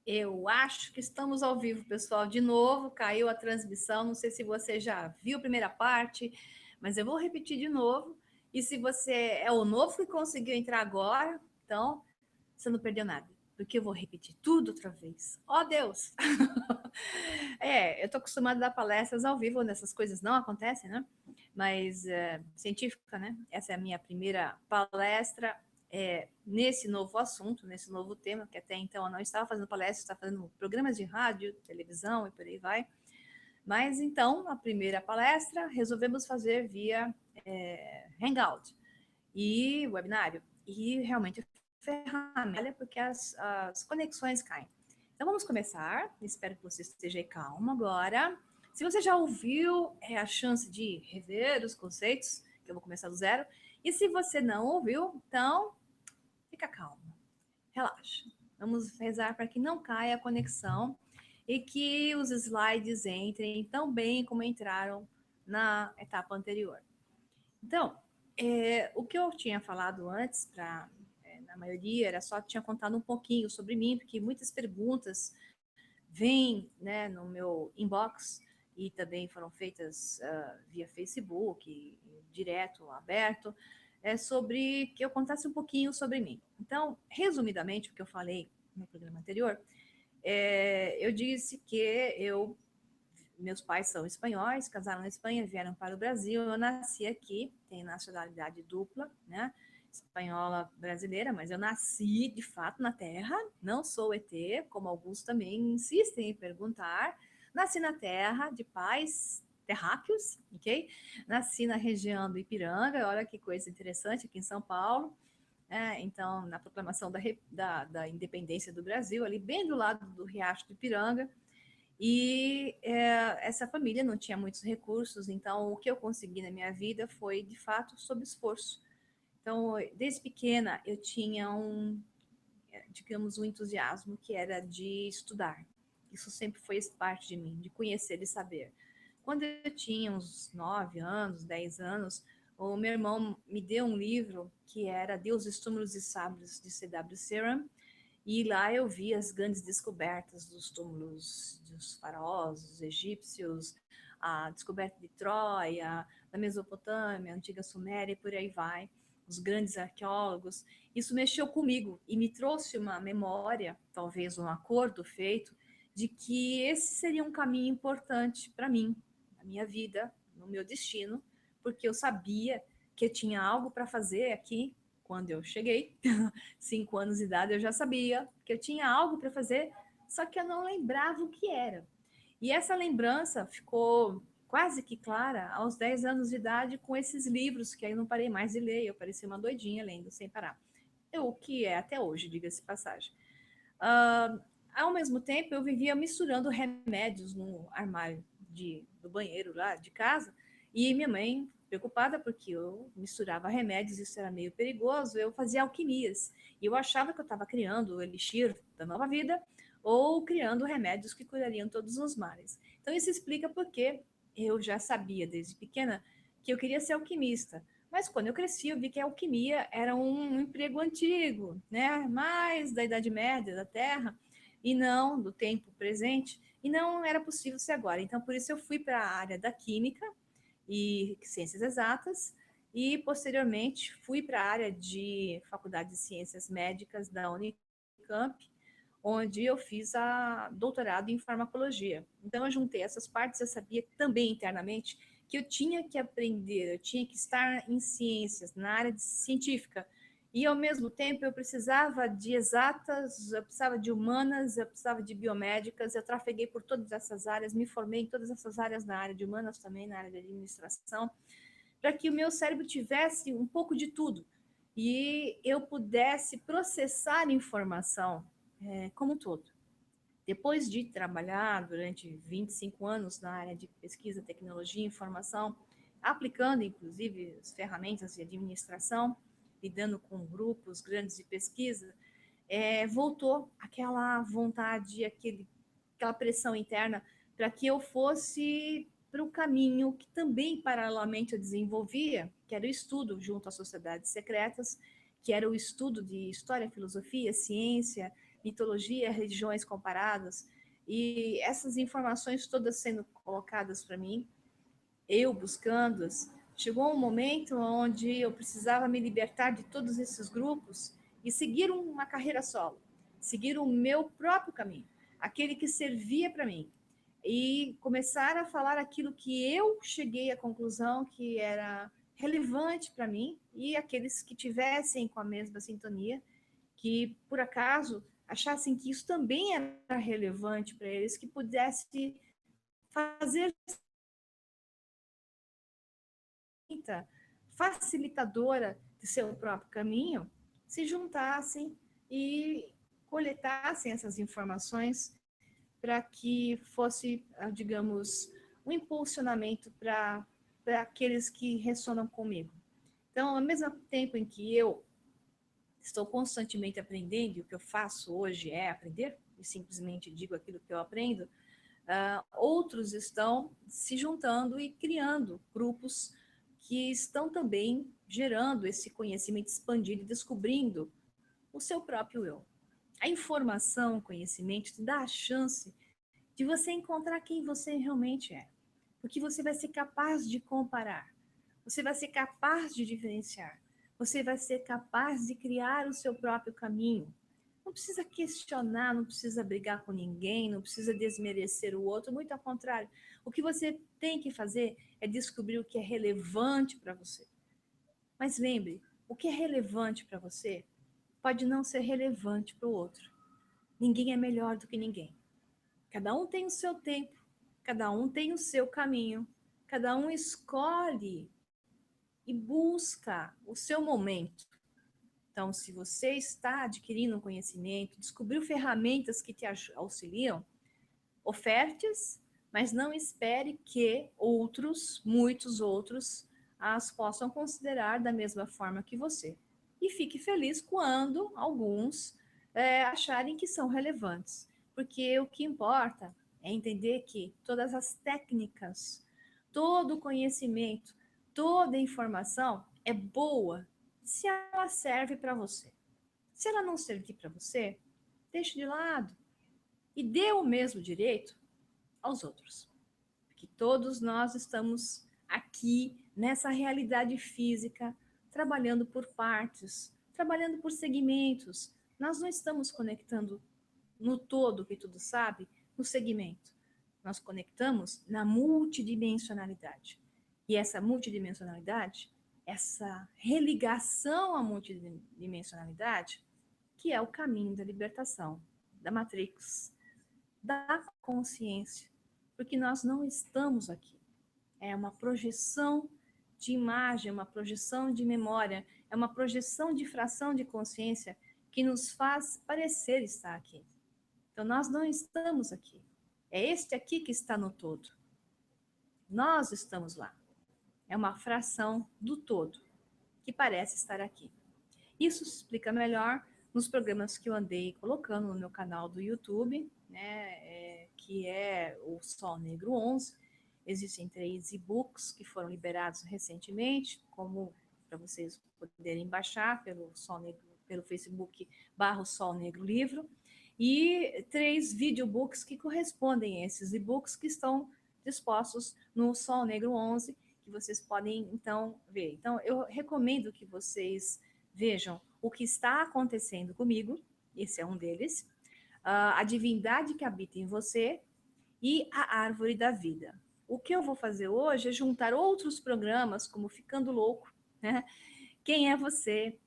Eu acho que estamos ao vivo, pessoal. De novo, caiu a transmissão. Não sei se você já viu a primeira parte, mas eu vou repetir de novo. E se você é o novo que conseguiu entrar agora, então você não perdeu nada, porque eu vou repetir tudo outra vez. Ó, Deus! Eu tô acostumada a dar palestras ao vivo, onde essas coisas não acontecem, né? Mas científica, né? Essa é a minha primeira palestra nesse novo assunto, nesse novo tema, que até então eu não estava fazendo palestras, estava fazendo programas de rádio, televisão e por aí vai. Mas então, a primeira palestra, resolvemos fazer via Hangout e webinário. E realmente ferramenta, porque as conexões caem. Então vamos começar. Espero que você esteja calmo agora. Se você já ouviu, é a chance de rever os conceitos, que eu vou começar do zero. E se você não ouviu, então fica calmo, relaxa. Vamos rezar para que não caia a conexão e que os slides entrem tão bem como entraram na etapa anterior. Então, o que eu tinha falado antes, na maioria, era só tinha contado um pouquinho sobre mim, porque muitas perguntas vêm, né, no meu inbox e também foram feitas via Facebook, direto, aberto, sobre que eu contasse um pouquinho sobre mim. Então, resumidamente, o que eu falei no programa anterior, eu disse que meus pais são espanhóis, casaram na Espanha, vieram para o Brasil. Eu nasci aqui, tenho nacionalidade dupla, né? Espanhola brasileira, mas eu nasci de fato na Terra, não sou ET, como alguns também insistem em perguntar. Nasci na Terra, de pais terráqueos, ok? Nasci na região do Ipiranga, olha que coisa interessante, aqui em São Paulo. Então, na proclamação da independência do Brasil, ali bem do lado do Riacho do Ipiranga. E essa família não tinha muitos recursos, então o que eu consegui na minha vida foi, de fato, sob esforço. Então, desde pequena, eu tinha digamos, um entusiasmo que era de estudar. Isso sempre foi parte de mim, de conhecer e saber. Quando eu tinha uns 9 anos, 10 anos, o meu irmão me deu um livro que era Deuses, Túmulos e Sábios, de C.W. Ceram, e lá eu vi as grandes descobertas dos túmulos dos faraós, dos egípcios, a descoberta de Troia, da Mesopotâmia, antiga Suméria e por aí vai, os grandes arqueólogos. Isso mexeu comigo e me trouxe uma memória, talvez um acordo feito, de que esse seria um caminho importante para mim, na minha vida, no meu destino, porque eu sabia que eu tinha algo para fazer aqui quando eu cheguei, 5 anos de idade, eu já sabia que eu tinha algo para fazer, só que eu não lembrava o que era. E essa lembrança ficou quase que clara aos 10 anos de idade com esses livros que aí eu não parei mais de ler, eu parecia uma doidinha lendo sem parar. O que é até hoje, diga-se de passagem. Uh, Ao mesmo tempo, eu vivia misturando remédios no armário do banheiro lá de casa, e minha mãe, preocupada porque eu misturava remédios, isso era meio perigoso, eu fazia alquimias. E eu achava que eu estava criando o elixir da nova vida ou criando remédios que curariam todos os males. Então, isso explica porque eu já sabia desde pequena que eu queria ser alquimista. Mas quando eu cresci, eu vi que a alquimia era um emprego antigo, né? Mais da Idade Média, da Terra, e não do tempo presente, e não era possível ser agora. Então, por isso eu fui para a área da química e ciências exatas, e posteriormente fui para a área de Faculdade de Ciências Médicas da Unicamp, onde eu fiz a doutorado em farmacologia. Então, eu juntei essas partes, eu sabia também internamente que eu tinha que aprender, eu tinha que estar em ciências, na área científica, e ao mesmo tempo eu precisava de exatas, eu precisava de humanas, eu precisava de biomédicas, eu trafeguei por todas essas áreas, me formei em todas essas áreas na área de humanas também, na área de administração, para que o meu cérebro tivesse um pouco de tudo e eu pudesse processar informação como um todo. Depois de trabalhar durante 25 anos na área de pesquisa, tecnologia e informação, aplicando inclusive as ferramentas de administração, lidando com grupos grandes de pesquisa, voltou aquela vontade, aquela pressão interna para que eu fosse para o caminho que também paralelamente eu desenvolvia, que era o estudo junto às sociedades secretas, que era o estudo de história, filosofia, ciência, mitologia, religiões comparadas, e essas informações todas sendo colocadas para mim, eu buscando-as, chegou um momento onde eu precisava me libertar de todos esses grupos e seguir uma carreira solo, seguir o meu próprio caminho, aquele que servia para mim, e começar a falar aquilo que eu cheguei à conclusão que era relevante para mim e aqueles que tivessem com a mesma sintonia, que por acaso achassem que isso também era relevante para eles, que pudesse fazer facilitadora de seu próprio caminho, se juntassem e coletassem essas informações para que fosse, digamos, um impulsionamento para aqueles que ressonam comigo. Então, ao mesmo tempo em que eu estou constantemente aprendendo, e o que eu faço hoje é aprender, e simplesmente digo aquilo que eu aprendo, outros estão se juntando e criando grupos que estão também gerando esse conhecimento expandido e descobrindo o seu próprio eu. A informação, o conhecimento te dá a chance de você encontrar quem você realmente é, porque você vai ser capaz de comparar, você vai ser capaz de diferenciar, você vai ser capaz de criar o seu próprio caminho. Não precisa questionar, não precisa brigar com ninguém, não precisa desmerecer o outro, muito ao contrário. O que você tem que fazer é descobrir o que é relevante para você. Mas lembre, o que é relevante para você pode não ser relevante para o outro. Ninguém é melhor do que ninguém. Cada um tem o seu tempo, cada um tem o seu caminho, cada um escolhe e busca o seu momento. Então, se você está adquirindo um conhecimento, descobriu ferramentas que te auxiliam, oferte-as, mas não espere que outros, muitos outros, as possam considerar da mesma forma que você. E fique feliz quando alguns acharem que são relevantes, porque o que importa é entender que todas as técnicas, todo o conhecimento, toda a informação é boa se ela serve para você. Se ela não servir para você, deixe de lado e dê o mesmo direito aos outros. Porque todos nós estamos aqui nessa realidade física, trabalhando por partes, trabalhando por segmentos. Nós não estamos conectando no todo, que tudo sabe, no segmento. Nós conectamos na multidimensionalidade. E essa multidimensionalidade, essa religação à multidimensionalidade, que é o caminho da libertação, da Matrix, da consciência, porque nós não estamos aqui. É uma projeção de imagem, uma projeção de memória, é uma projeção de fração de consciência que nos faz parecer estar aqui. Então, nós não estamos aqui. É este aqui que está no todo. Nós estamos lá. É uma fração do todo que parece estar aqui. Isso se explica melhor nos programas que eu andei colocando no meu canal do YouTube, né, que é o Sol Negro 11. Existem 3 e-books que foram liberados recentemente, como para vocês poderem baixar pelo Sol Negro, pelo Facebook /Sol Negro Livro, e 3 videobooks que correspondem a esses e-books que estão dispostos no Sol Negro 11, que vocês podem então ver. Então, eu recomendo que vocês vejam o que está acontecendo comigo, esse é um deles, a divindade que habita em você e a árvore da vida. O que eu vou fazer hoje é juntar outros programas, como Ficando Louco, né? Quem é você?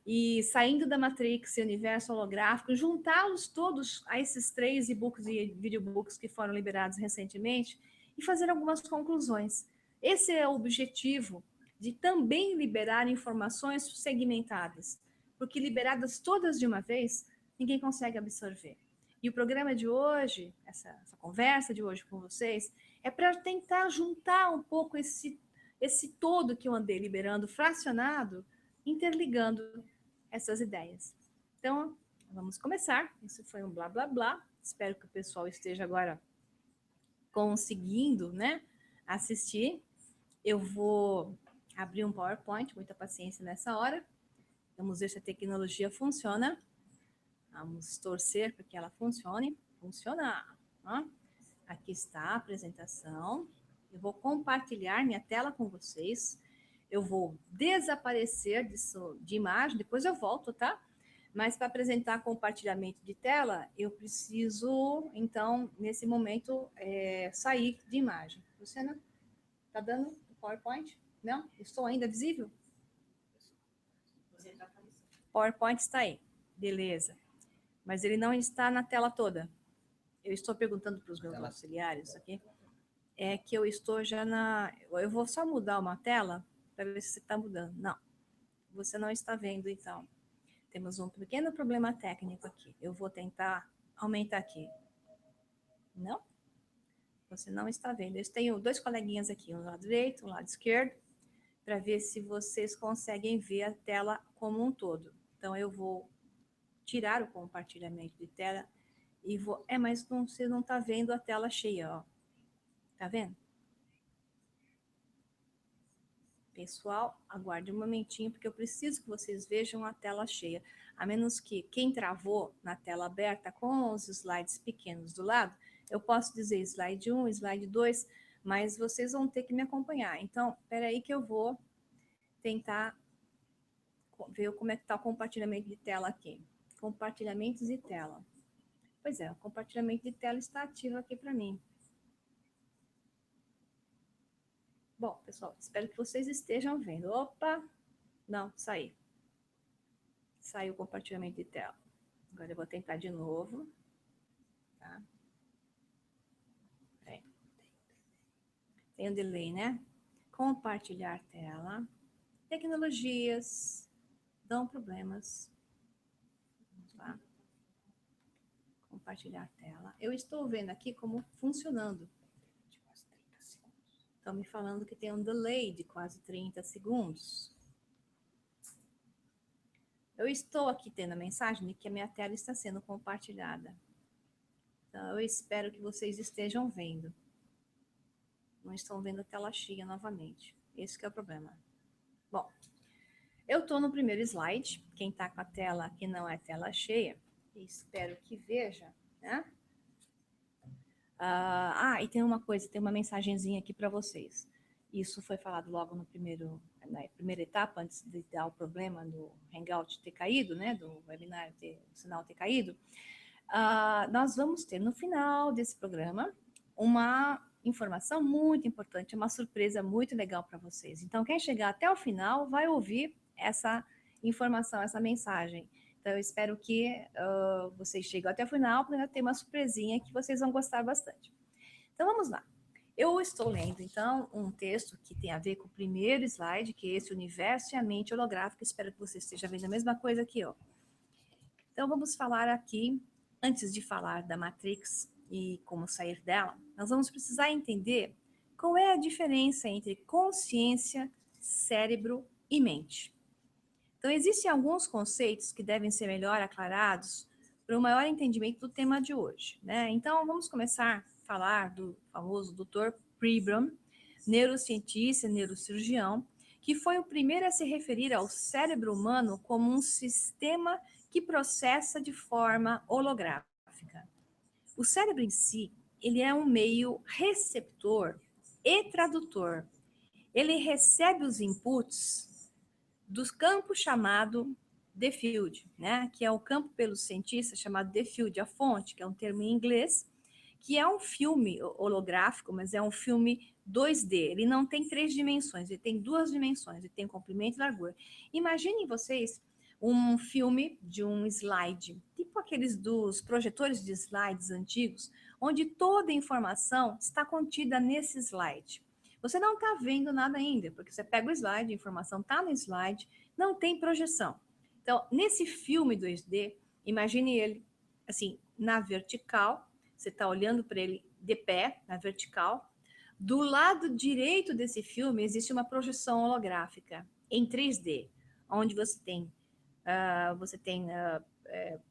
E Saindo da Matrix e Universo Holográfico, juntá-los todos a esses 3 e-books e videobooks que foram liberados recentemente e fazer algumas conclusões. Esse é o objetivo de também liberar informações segmentadas, porque liberadas todas de uma vez, ninguém consegue absorver. E o programa de hoje, essa conversa de hoje com vocês, é para tentar juntar um pouco esse todo que eu andei liberando, fracionado, interligando essas ideias. Então, vamos começar. Isso foi um blá, blá, blá. Espero que o pessoal esteja agora conseguindo, né, assistir. Eu vou abrir um PowerPoint, muita paciência nessa hora. Vamos ver se a tecnologia funciona. Vamos torcer para que ela funcione. Funcionar. Ó. Aqui está a apresentação. Eu vou compartilhar minha tela com vocês. Eu vou desaparecer de imagem, depois eu volto, tá? Mas para apresentar compartilhamento de tela, eu preciso, então, nesse momento, sair de imagem. Luciana, tá dando o PowerPoint? Não? Estou ainda visível? PowerPoint está aí. Beleza. Mas ele não está na tela toda. Eu estou perguntando para os meus auxiliares aqui. É que eu estou já na... Eu vou só mudar uma tela para ver se está mudando. Não. Você não está vendo, então. Temos um pequeno problema técnico aqui. Eu vou tentar aumentar aqui. Não? Você não está vendo. Eu tenho dois coleguinhas aqui, um lado direito, um lado esquerdo, para ver se vocês conseguem ver a tela como um todo. Então, eu vou tirar o compartilhamento de tela e vou... mas não, você não está vendo a tela cheia, ó. Tá vendo? Pessoal, aguarde um momentinho, porque eu preciso que vocês vejam a tela cheia. A menos que quem travou na tela aberta com os slides pequenos do lado, eu posso dizer slide 1, slide 2, mas vocês vão ter que me acompanhar. Então, espera aí que eu vou tentar ver como é que está o compartilhamento de tela aqui. Compartilhamentos de tela. Pois é, o compartilhamento de tela está ativo aqui para mim. Bom, pessoal, espero que vocês estejam vendo. Opa! Não, saí. Saiu o compartilhamento de tela. Agora eu vou tentar de novo. Tá? Tem um delay, né? Compartilhar tela. Tecnologias dão problemas. Vamos lá. Compartilhar tela. Eu estou vendo aqui como funcionando. Estão me falando que tem um delay de quase 30 segundos. Eu estou aqui tendo a mensagem de que a minha tela está sendo compartilhada. Então, eu espero que vocês estejam vendo. Não estão vendo a tela cheia novamente. Esse que é o problema. Bom, eu estou no primeiro slide. Quem está com a tela que não é tela cheia, espero que veja, né? E tem uma coisa, tem uma mensagenzinha aqui para vocês. Isso foi falado logo na primeira etapa, antes de dar o problema do Hangout ter caído, né? Do webinar, o sinal ter caído. Nós vamos ter no final desse programa uma informação muito importante, uma surpresa muito legal para vocês. Então, quem chegar até o final vai ouvir essa informação, essa mensagem. Então, eu espero que vocês cheguem até o final para ter uma surpresinha que vocês vão gostar bastante. Então, vamos lá. Eu estou lendo, então, um texto que tem a ver com o primeiro slide, que é esse universo e a mente holográfica. Espero que você esteja vendo a mesma coisa aqui, ó. Então, vamos falar aqui, antes de falar da Matrix e como sair dela, nós vamos precisar entender qual é a diferença entre consciência, cérebro e mente. Então, existem alguns conceitos que devem ser melhor aclarados para um maior entendimento do tema de hoje, né? Então, vamos começar a falar do famoso Dr. Pribram, neurocientista e neurocirurgião, que foi o primeiro a se referir ao cérebro humano como um sistema que processa de forma holográfica. O cérebro em si, ele é um meio receptor e tradutor. Ele recebe os inputs do campo chamado the field, né? Que é o campo pelos cientistas chamado the field, a fonte, que é um termo em inglês, que é um filme holográfico, mas é um filme 2D. Ele não tem 3 dimensões, ele tem 2 dimensões, ele tem comprimento e largura. Imaginem vocês um filme de um slide, tipo aqueles dos projetores de slides antigos, onde toda a informação está contida nesse slide. Você não está vendo nada ainda, porque você pega o slide, a informação está no slide, não tem projeção. Então, nesse filme 2D, imagine ele, assim, na vertical, você está olhando para ele de pé, na vertical. Do lado direito desse filme, existe uma projeção holográfica em 3D, onde você tem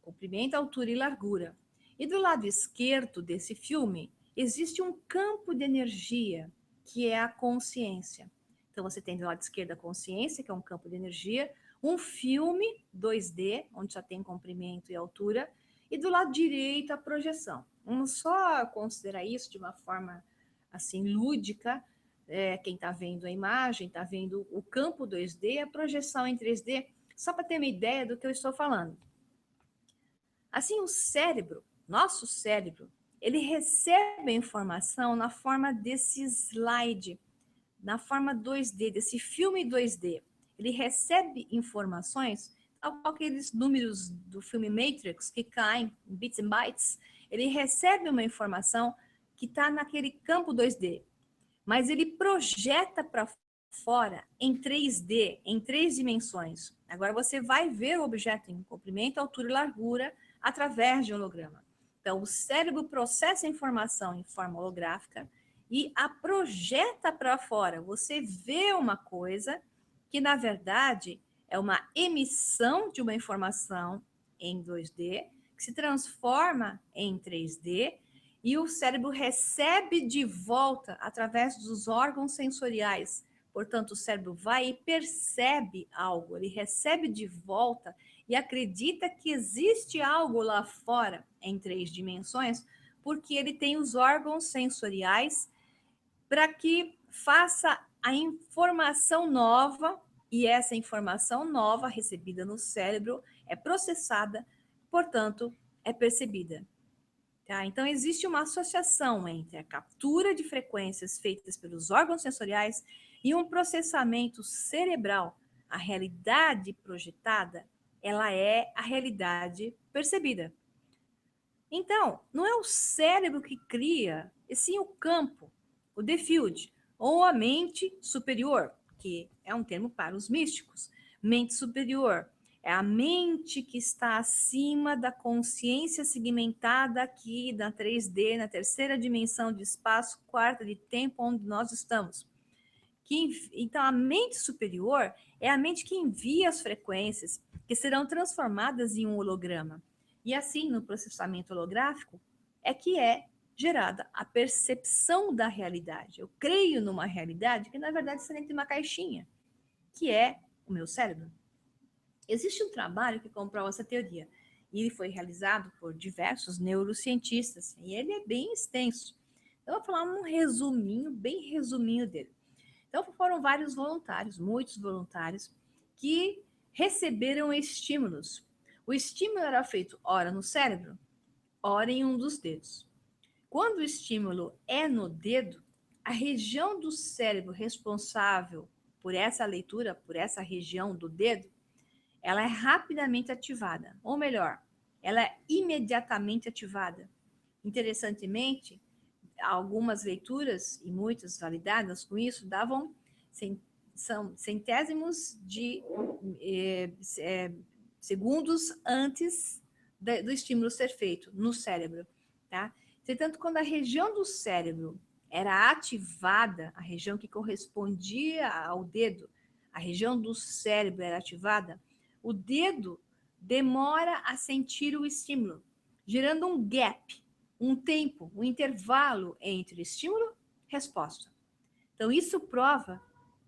comprimento, altura e largura. E do lado esquerdo desse filme, existe um campo de energia, que é a consciência. Então, você tem do lado esquerdo a consciência, que é um campo de energia, um filme 2D, onde só tem comprimento e altura, e do lado direito a projeção. Vamos só considerar isso de uma forma assim lúdica. Quem está vendo a imagem, está vendo o campo 2D, a projeção em 3D, só para ter uma ideia do que eu estou falando. Assim, o cérebro, nosso cérebro, ele recebe a informação na forma desse slide, na forma 2D, desse filme 2D. Ele recebe informações, aqueles números do filme Matrix que caem em bits and bytes, ele recebe uma informação que está naquele campo 2D, mas ele projeta para fora em 3D, em 3 dimensões. Agora você vai ver o objeto em comprimento, altura e largura através de holograma. Então, o cérebro processa a informação em forma holográfica e a projeta para fora. Você vê uma coisa que, na verdade, é uma emissão de uma informação em 2D, que se transforma em 3D, e o cérebro recebe de volta através dos órgãos sensoriais. Portanto, o cérebro vai e percebe algo, ele recebe de volta e acredita que existe algo lá fora em 3 dimensões, porque ele tem os órgãos sensoriais para que faça a informação nova, e essa informação nova recebida no cérebro é processada, portanto, é percebida. Tá? Então, existe uma associação entre a captura de frequências feitas pelos órgãos sensoriais e um processamento cerebral. A realidade projetada, ela é a realidade percebida. Então, não é o cérebro que cria, e sim o campo, o the field, ou a mente superior, que é um termo para os místicos. Mente superior é a mente que está acima da consciência segmentada aqui na 3D, na terceira dimensão de espaço, quarta de tempo, onde nós estamos. Então, a mente superior é a mente que envia as frequências que serão transformadas em um holograma. E assim, no processamento holográfico, é que é gerada a percepção da realidade. Eu creio numa realidade que, na verdade, está dentro de uma caixinha, que é o meu cérebro. Existe um trabalho que comprova essa teoria, e ele foi realizado por diversos neurocientistas, e ele é bem extenso. Eu vou falar um resuminho, bem resuminho dele. Então, foram vários voluntários, muitos voluntários, que receberam estímulos. O estímulo era feito ora no cérebro, ora em um dos dedos. Quando o estímulo é no dedo, a região do cérebro responsável por essa leitura, por essa região do dedo, ela é rapidamente ativada, ou melhor, ela é imediatamente ativada. Interessantemente, algumas leituras, e muitas validadas com isso, davam são centésimos de segundos antes do estímulo ser feito no cérebro. Tá? Portanto, quando a região do cérebro era ativada, a região que correspondia ao dedo, a região do cérebro era ativada, o dedo demora a sentir o estímulo, gerando um gap, um tempo, um intervalo entre estímulo e resposta. Então, isso prova,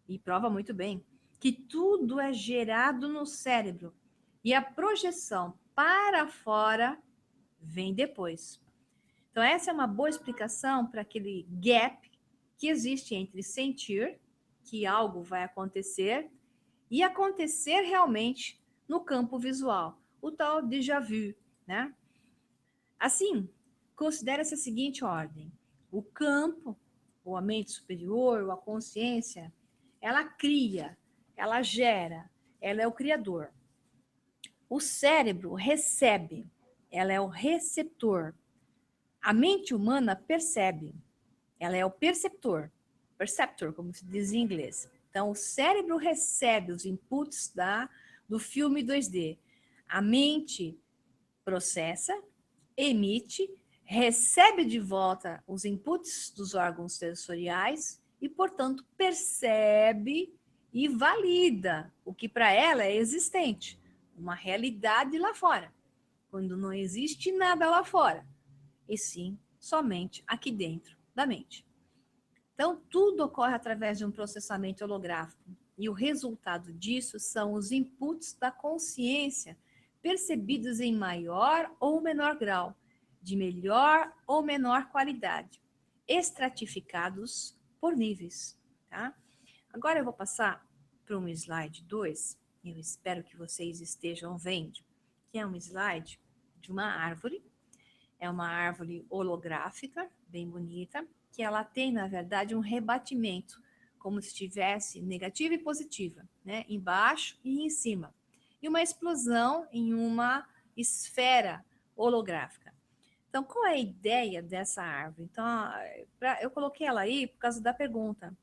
e prova muito bem, que tudo é gerado no cérebro e a projeção para fora vem depois. Então, essa é uma boa explicação para aquele gap que existe entre sentir que algo vai acontecer e acontecer realmente no campo visual, o tal déjà vu, né? Assim, considera-se a seguinte ordem: o campo, ou a mente superior, ou a consciência, ela cria, ela gera, ela é o criador. O cérebro recebe, ela é o receptor. A mente humana percebe, ela é o perceptor, perceptor, como se diz em inglês. Então, o cérebro recebe os inputs do filme 2D. A mente processa, emite, recebe de volta os inputs dos órgãos sensoriais e, portanto, percebe e valida o que para ela é existente, uma realidade lá fora, quando não existe nada lá fora, e sim somente aqui dentro da mente. Então, tudo ocorre através de um processamento holográfico. E o resultado disso são os inputs da consciência, percebidos em maior ou menor grau, de melhor ou menor qualidade, estratificados por níveis, tá? Agora eu vou passar para um slide 2, eu espero que vocês estejam vendo, que é um slide de uma árvore, é uma árvore holográfica, bem bonita, que ela tem, na verdade, um rebatimento, como se tivesse negativa e positiva, né? Embaixo e em cima. E uma explosão em uma esfera holográfica. Então, qual é a ideia dessa árvore? Então, eu coloquei ela aí por causa da pergunta.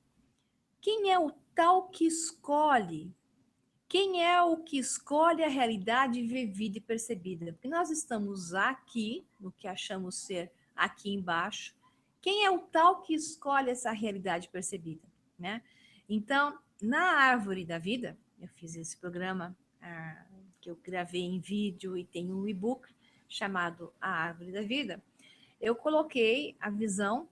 Quem é o tal que escolhe? Quem é o que escolhe a realidade vivida e percebida? Porque nós estamos aqui, no que achamos ser aqui embaixo. Quem é o tal que escolhe essa realidade percebida, né? Então, na árvore da vida, eu fiz esse programa que eu gravei em vídeo e tem um e-book chamado A Árvore da Vida. Eu coloquei a visão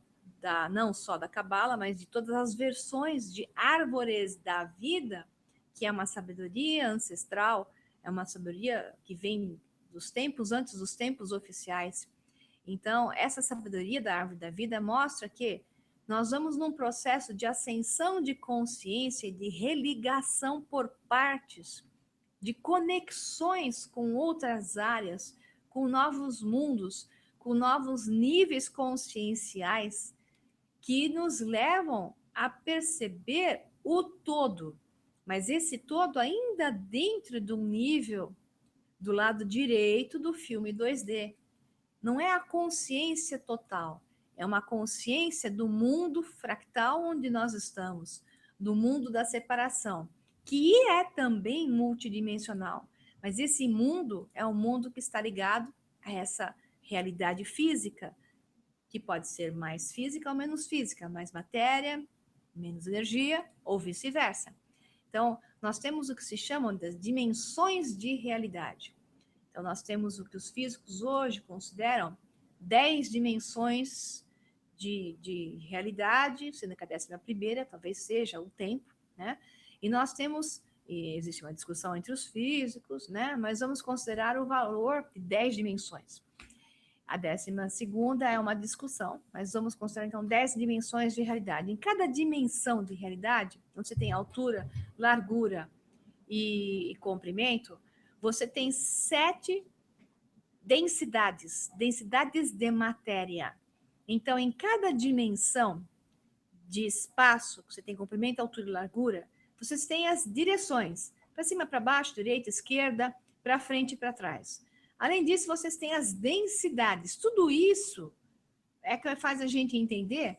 não só da Cabala, mas de todas as versões de árvores da vida, que é uma sabedoria ancestral, é uma sabedoria que vem dos tempos antes dos tempos oficiais. Então, essa sabedoria da árvore da vida mostra que nós vamos num processo de ascensão de consciência e de religação por partes, de conexões com outras áreas, com novos mundos, com novos níveis conscienciais que nos levam a perceber o todo, mas esse todo ainda dentro do nível do lado direito do filme 2D. Não é a consciência total, é uma consciência do mundo fractal onde nós estamos, do mundo da separação, que é também multidimensional. Mas esse mundo é um mundo que está ligado a essa realidade física, que pode ser mais física ou menos física, mais matéria, menos energia, ou vice-versa. Então, nós temos o que se chamam das dimensões de realidade. Então, nós temos o que os físicos hoje consideram 10 dimensões de realidade, sendo que a 11ª talvez seja o tempo, né? E nós temos, existe uma discussão entre os físicos, né? Mas vamos considerar o valor de 10 dimensões. A 12ª é uma discussão, mas vamos considerar então 10 dimensões de realidade. Em cada dimensão de realidade, onde você tem altura, largura e comprimento, você tem 7 densidades de matéria. Então, em cada dimensão de espaço, você tem comprimento, altura e largura, vocês têm as direções, para cima, para baixo, direita, esquerda, para frente e para trás. Além disso, vocês têm as densidades. Tudo isso é que faz a gente entender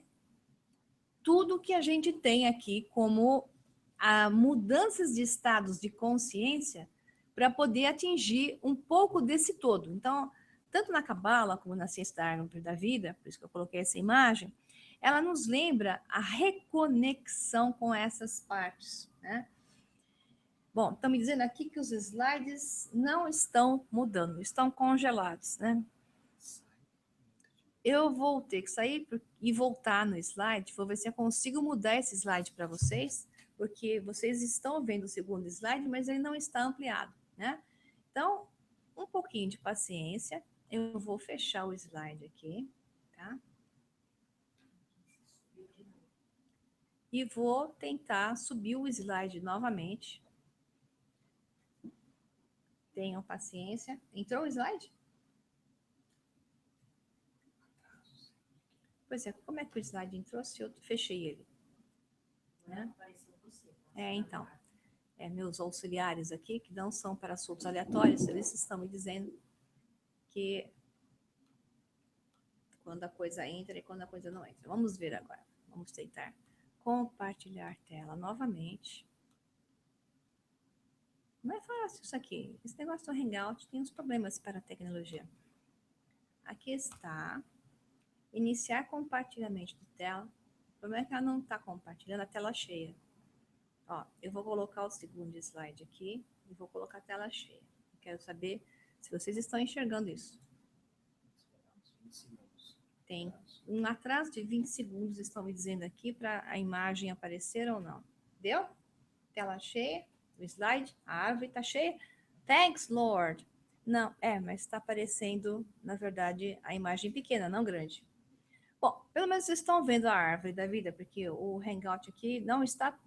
tudo que a gente tem aqui como mudanças de estados de consciência para poder atingir um pouco desse todo. Então, tanto na Cabala como na ciência da árvore da vida, por isso que eu coloquei essa imagem, ela nos lembra a reconexão com essas partes, né? Bom, estão me dizendo aqui que os slides não estão mudando, estão congelados, né? Eu vou ter que sair e voltar no slide, vou ver se eu consigo mudar esse slide para vocês, porque vocês estão vendo o segundo slide, mas ele não está ampliado, né? Então, um pouquinho de paciência, eu vou fechar o slide aqui, tá? E vou tentar subir o slide novamente. Tenham paciência. Entrou o slide? Pois é, como é que o slide entrou se eu fechei ele? Né? Então. Meus auxiliares aqui, que não são para assuntos aleatórios, eles estão me dizendo que quando a coisa entra e quando a coisa não entra. Vamos ver agora. Vamos tentar compartilhar tela novamente. Não é fácil isso aqui. Esse negócio do Hangout tem uns problemas para a tecnologia. Aqui está. Iniciar compartilhamento de tela. O problema é que ela não está compartilhando a tela cheia. Ó, eu vou colocar o segundo slide aqui e vou colocar a tela cheia. Eu quero saber se vocês estão enxergando isso. Tem um atraso de 20 segundos, estão me dizendo aqui, para a imagem aparecer ou não. Deu? tela cheia, o slide, a árvore está cheia. Thanks, Lord. Não, mas está aparecendo, na verdade, a imagem pequena, não grande. Bom, pelo menos vocês estão vendo a árvore da vida, porque o Hangout aqui não está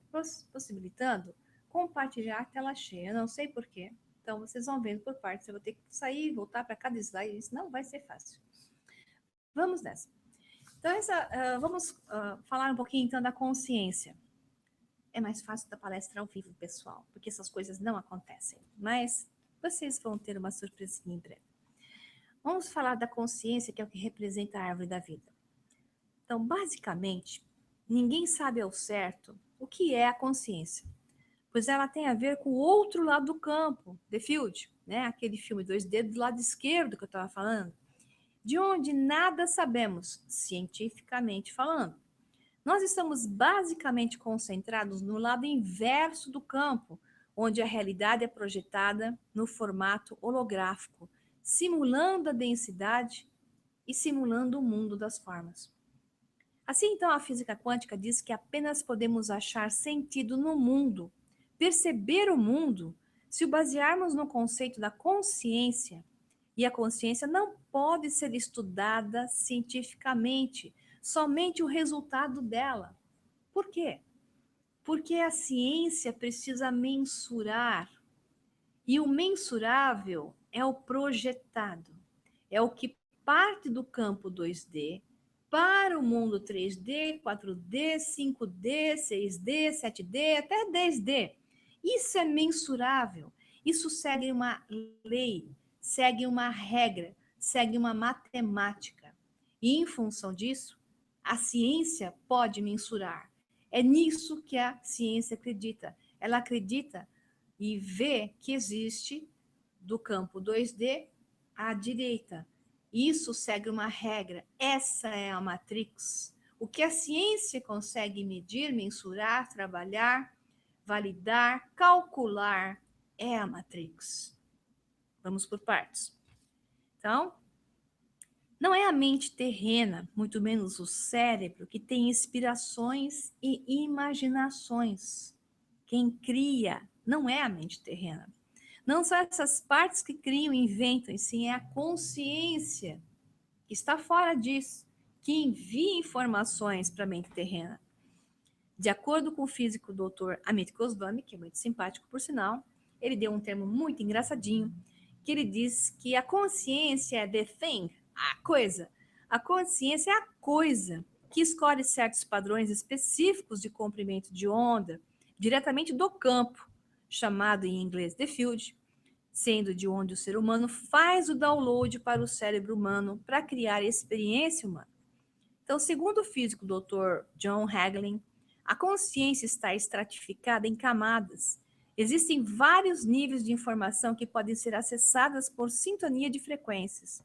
possibilitando compartilhar a tela cheia. Eu não sei por quê. Então, vocês vão vendo por partes. Eu vou ter que sair e voltar para cada slide. Isso não vai ser fácil. Vamos nessa. Então, vamos falar um pouquinho, então, da consciência. É mais fácil da palestra ao vivo, pessoal, porque essas coisas não acontecem. Mas vocês vão ter uma surpresinha em breve. Vamos falar da consciência, que é o que representa a árvore da vida. Então, basicamente, ninguém sabe ao certo o que é a consciência, pois ela tem a ver com o outro lado do campo, The Field, né? Aquele filme 2D do lado esquerdo que eu estava falando, de onde nada sabemos, cientificamente falando. Nós estamos basicamente concentrados no lado inverso do campo, onde a realidade é projetada no formato holográfico, simulando a densidade e simulando o mundo das formas. Assim, então, a física quântica diz que apenas podemos achar sentido no mundo, perceber o mundo, se o basearmos no conceito da consciência. E a consciência não pode ser estudada cientificamente, somente o resultado dela. Por quê? Porque a ciência precisa mensurar, e o mensurável é o projetado, é o que parte do campo 2D para o mundo 3D, 4D, 5D, 6D, 7D, até 10D. Isso é mensurável. Isso segue uma lei, segue uma regra, segue uma matemática. E, em função disso, a ciência pode mensurar. É nisso que a ciência acredita. Ela acredita e vê que existe do campo 2D à direita. Isso segue uma regra. Essa é a matrix. O que a ciência consegue medir, mensurar, trabalhar, validar, calcular é a matrix. Vamos por partes. Então, não é a mente terrena, muito menos o cérebro, que tem inspirações e imaginações. Quem cria não é a mente terrena. Não são essas partes que criam e inventam, e sim é a consciência que está fora disso, que envia informações para a mente terrena. De acordo com o físico Dr. Amit Goswami, que é muito simpático por sinal, ele deu um termo muito engraçadinho, que ele diz que a consciência é the thing, a coisa. A consciência é a coisa que escolhe certos padrões específicos de comprimento de onda diretamente do campo, chamado em inglês the field, sendo de onde o ser humano faz o download para o cérebro humano para criar a experiência humana. Então, segundo o físico Dr. John Hagelin, a consciência está estratificada em camadas. Existem vários níveis de informação que podem ser acessadas por sintonia de frequências.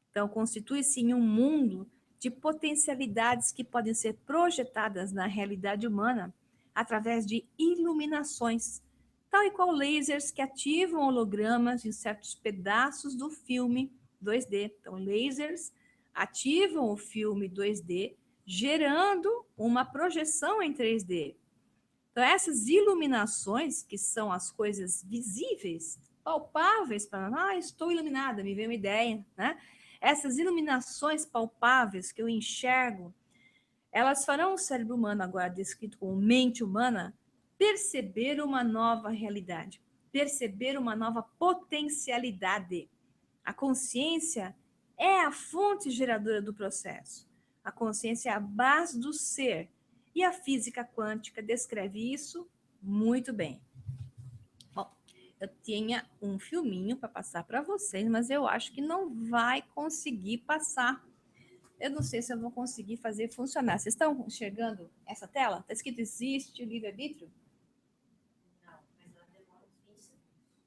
Então, constitui-se em um mundo de potencialidades que podem ser projetadas na realidade humana através de iluminações, tal e qual lasers que ativam hologramas em certos pedaços do filme 2D. Então, lasers ativam o filme 2D, gerando uma projeção em 3D. Então, essas iluminações, que são as coisas visíveis, palpáveis para nós, estou iluminada, me veio uma ideia, né? Essas iluminações palpáveis que eu enxergo, elas farão o cérebro humano, agora descrito como mente humana, perceber uma nova realidade, perceber uma nova potencialidade. A consciência é a fonte geradora do processo. A consciência é a base do ser. E a física quântica descreve isso muito bem. Bom, eu tinha um filminho para passar para vocês, mas eu acho que não vai conseguir passar. Eu não sei se eu vou conseguir fazer funcionar. Vocês estão enxergando essa tela? Está escrito existe o livre-arbítrio? Não, mas ela demora uns 20 segundos.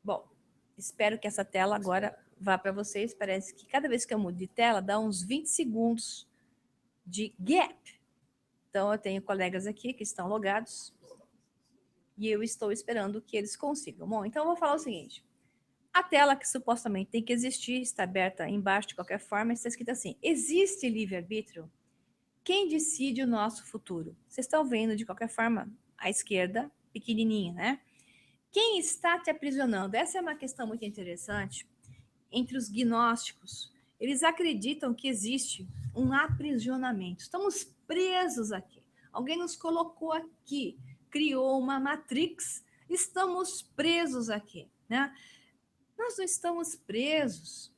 Bom, espero que essa tela agora vá para vocês. Parece que cada vez que eu mudo de tela, dá uns 20 segundos de gap. Então, eu tenho colegas aqui que estão logados e eu estou esperando que eles consigam. Bom, então eu vou falar o seguinte. A tela que supostamente tem que existir, está aberta embaixo de qualquer forma, está escrito assim, existe livre-arbítrio? Quem decide o nosso futuro? Vocês estão vendo, de qualquer forma, à esquerda, pequenininha, né? Quem está te aprisionando? Essa é uma questão muito interessante. Entre os gnósticos, eles acreditam que existe um aprisionamento. Estamos presos aqui. Alguém nos colocou aqui, criou uma matrix. Estamos presos aqui, né? Nós não estamos presos.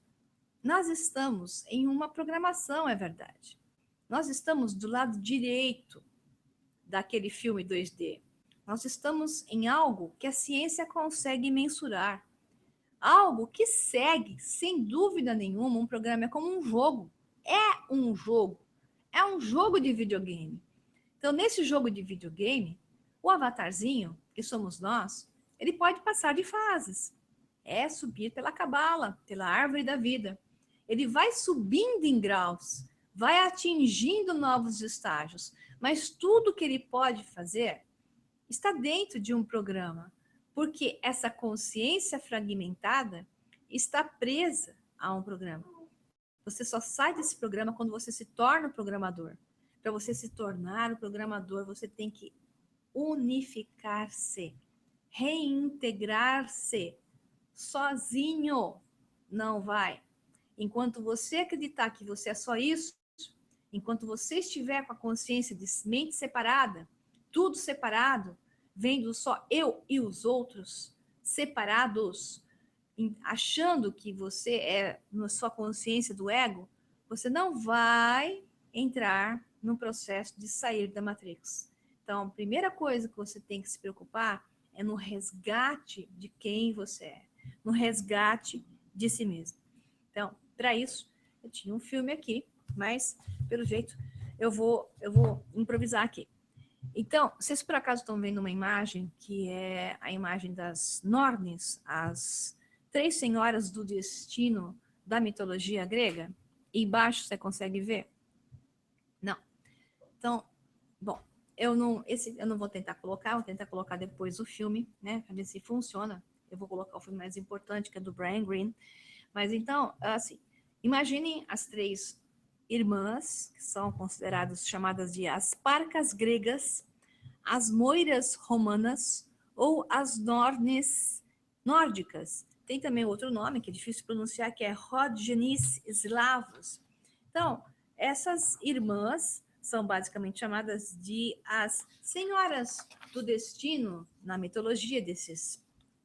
Nós estamos em uma programação, é verdade. Nós estamos do lado direito daquele filme 2D. Nós estamos em algo que a ciência consegue mensurar. Algo que segue, sem dúvida nenhuma, um programa é como um jogo. É um jogo. É um jogo de videogame. Então, nesse jogo de videogame, o avatarzinho, que somos nós, ele pode passar de fases. É subir pela cabala, pela árvore da vida. Ele vai subindo em graus, vai atingindo novos estágios, mas tudo que ele pode fazer está dentro de um programa, porque essa consciência fragmentada está presa a um programa. Você só sai desse programa quando você se torna o programador. Para você se tornar o programador, você tem que unificar-se, reintegrar-se. Sozinho não vai. Enquanto você acreditar que você é só isso, enquanto você estiver com a consciência de mente separada, tudo separado, vendo só eu e os outros separados, achando que você é na sua consciência do ego, você não vai entrar no processo de sair da Matrix. Então, a primeira coisa que você tem que se preocupar é no resgate de quem você é, no resgate de si mesmo. Então, para isso, eu tinha um filme aqui, mas, pelo jeito, eu vou improvisar aqui. Então, vocês por acaso estão vendo uma imagem que é a imagem das Nornes, as 3 senhoras do destino da mitologia grega? E embaixo você consegue ver? Não. Então, bom, eu não vou tentar colocar, vou tentar colocar depois o filme, né, para ver se funciona. Eu vou colocar o filme mais importante, que é do Brian Greene. Mas então, assim, imaginem as 3 irmãs, que são consideradas chamadas de as parcas gregas, as moiras romanas ou as nornes nórdicas. Tem também outro nome que é difícil pronunciar, que é Rodgenis eslavos. Então, essas irmãs são basicamente chamadas de as senhoras do destino na mitologia desses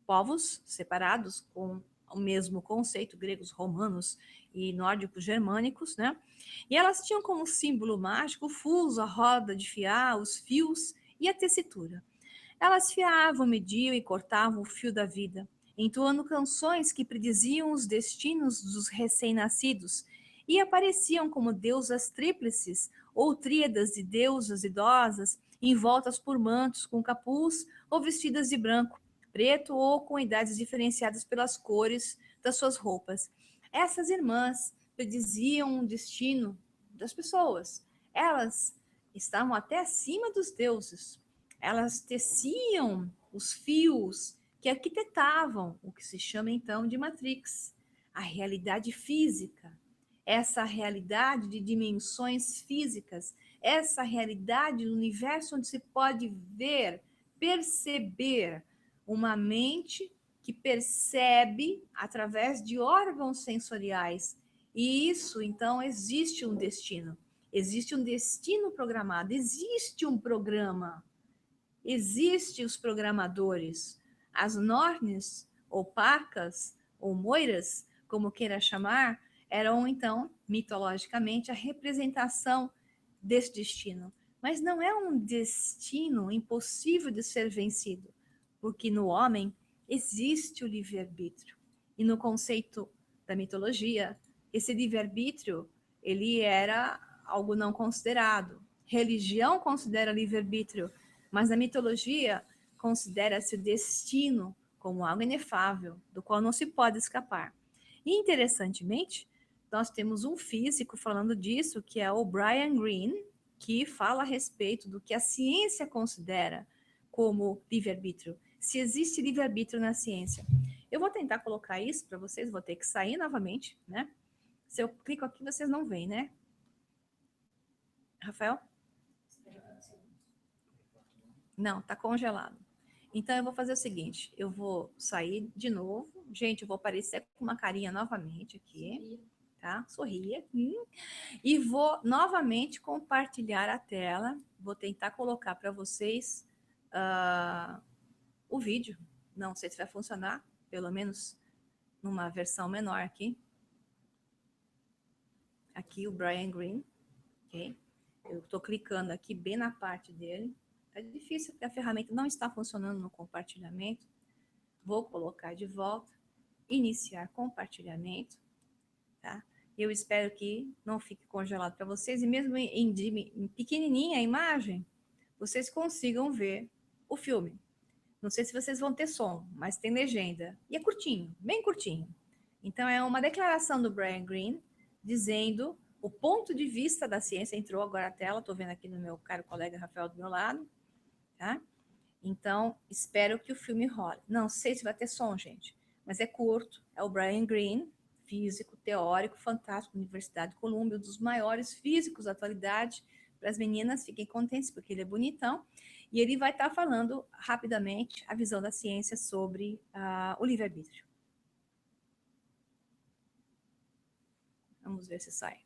povos separados com o mesmo conceito, gregos, romanos e nórdicos germânicos, né? E elas tinham como símbolo mágico o fuso, a roda de fiar, os fios e a tessitura. Elas fiavam, mediam e cortavam o fio da vida, entoando canções que prediziam os destinos dos recém-nascidos e apareciam como deusas tríplices ou tríadas de deusas idosas, envoltas por mantos com capuz ou vestidas de branco, preto ou com idades diferenciadas pelas cores das suas roupas. Essas irmãs prediziam o destino das pessoas. Elas estavam até acima dos deuses. Elas teciam os fios que arquitetavam o que se chama então de Matrix, a realidade física, essa realidade de dimensões físicas, essa realidade do universo onde se pode ver, perceber uma mente que percebe através de órgãos sensoriais. E isso, então, existe um destino. Existe um destino programado, existe um programa. Existem os programadores. As Nornes, ou Parcas, ou Moiras, como queira chamar, eram, então, mitologicamente, a representação desse destino. Mas não é um destino impossível de ser vencido, porque no homem existe o livre-arbítrio. E no conceito da mitologia, esse livre-arbítrio, ele era algo não considerado. Religião considera livre-arbítrio, mas a mitologia considera-se o destino como algo inefável, do qual não se pode escapar. E, interessantemente, nós temos um físico falando disso, que é o Brian Greene, que fala a respeito do que a ciência considera como livre-arbítrio. Se existe livre-arbítrio na ciência. Eu vou tentar colocar isso para vocês, vou ter que sair novamente, né? Se eu clico aqui, vocês não veem, né? Rafael? Não, tá congelado. Então, eu vou fazer o seguinte, eu vou sair de novo. Gente, eu vou aparecer com uma carinha novamente aqui, tá? Sorria. E vou novamente compartilhar a tela. Vou tentar colocar para vocês o vídeo. Não sei se vai funcionar, pelo menos numa versão menor aqui. Aqui o Brian Greene, ok? Eu estou clicando aqui bem na parte dele. É difícil porque a ferramenta não está funcionando no compartilhamento. Vou colocar de volta, iniciar compartilhamento, tá? Eu espero que não fique congelado para vocês e mesmo em pequenininha a imagem, vocês consigam ver o filme. Não sei se vocês vão ter som, mas tem legenda. E é curtinho, bem curtinho. Então é uma declaração do Brian Greene dizendo o ponto de vista da ciência. Entrou agora a tela, estou vendo aqui no meu caro colega Rafael do meu lado, tá? Então, espero que o filme role. Não sei se vai ter som, gente, mas é curto. É o Brian Greene, físico, teórico, fantástico, Universidade de Columbia, um dos maiores físicos da atualidade. Para as meninas, fiquem contentes, porque ele é bonitão. E ele vai estar falando rapidamente a visão da ciência sobre o livre-arbítrio. Vamos ver se sai.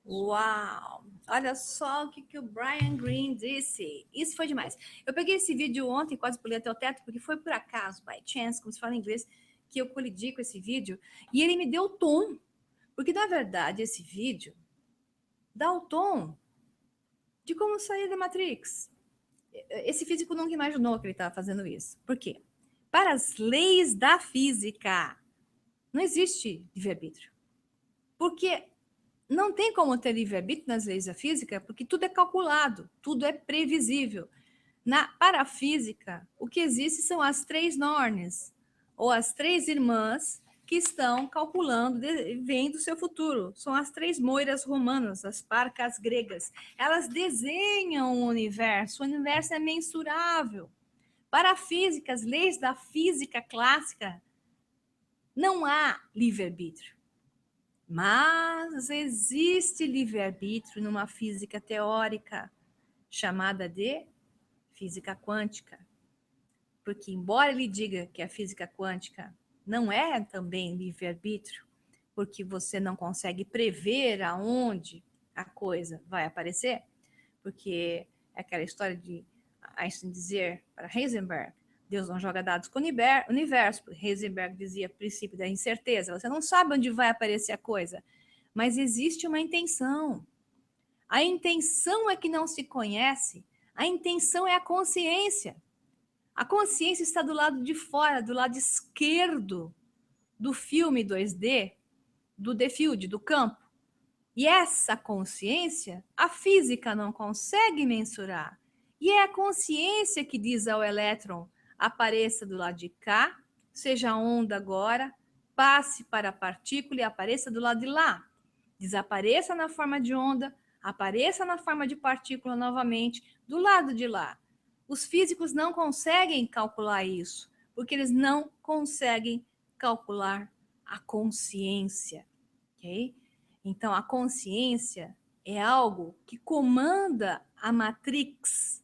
Uau! Olha só o que o Brian Greene disse. Isso foi demais. Eu peguei esse vídeo ontem, quase pulei até o teto, porque foi por acaso, by chance, como se fala em inglês, que eu colidi com esse vídeo. E ele me deu o tom. Porque, na verdade, esse vídeo dá o tom de como sair da Matrix. Esse físico nunca imaginou que ele estava fazendo isso. Por quê? Para as leis da física, não existe livre-arbítrio. Porque não tem como ter livre-arbítrio nas leis da física, porque tudo é calculado, tudo é previsível. Para a física, o que existe são as três nornes, ou as três irmãs que estão calculando, vendo o seu futuro. São as três moiras romanas, as parcas gregas. Elas desenham o universo é mensurável. Para a física, as leis da física clássica, não há livre-arbítrio. Mas existe livre-arbítrio numa física teórica chamada de física quântica. Porque, embora ele diga que a física quântica não é também livre-arbítrio, porque você não consegue prever aonde a coisa vai aparecer, porque é aquela história de Einstein dizer para Heisenberg, Deus não joga dados com o universo. Heisenberg dizia princípio da incerteza. Você não sabe onde vai aparecer a coisa, mas existe uma intenção. A intenção é que não se conhece. A intenção é a consciência. A consciência está do lado de fora, do lado esquerdo do filme 2D, do The Field, do campo. E essa consciência, a física não consegue mensurar. E é a consciência que diz ao elétron: apareça do lado de cá, seja onda agora, passe para a partícula e apareça do lado de lá. Desapareça na forma de onda, apareça na forma de partícula novamente, do lado de lá. Os físicos não conseguem calcular isso, porque eles não conseguem calcular a consciência, ok? Então, a consciência é algo que comanda a matrix.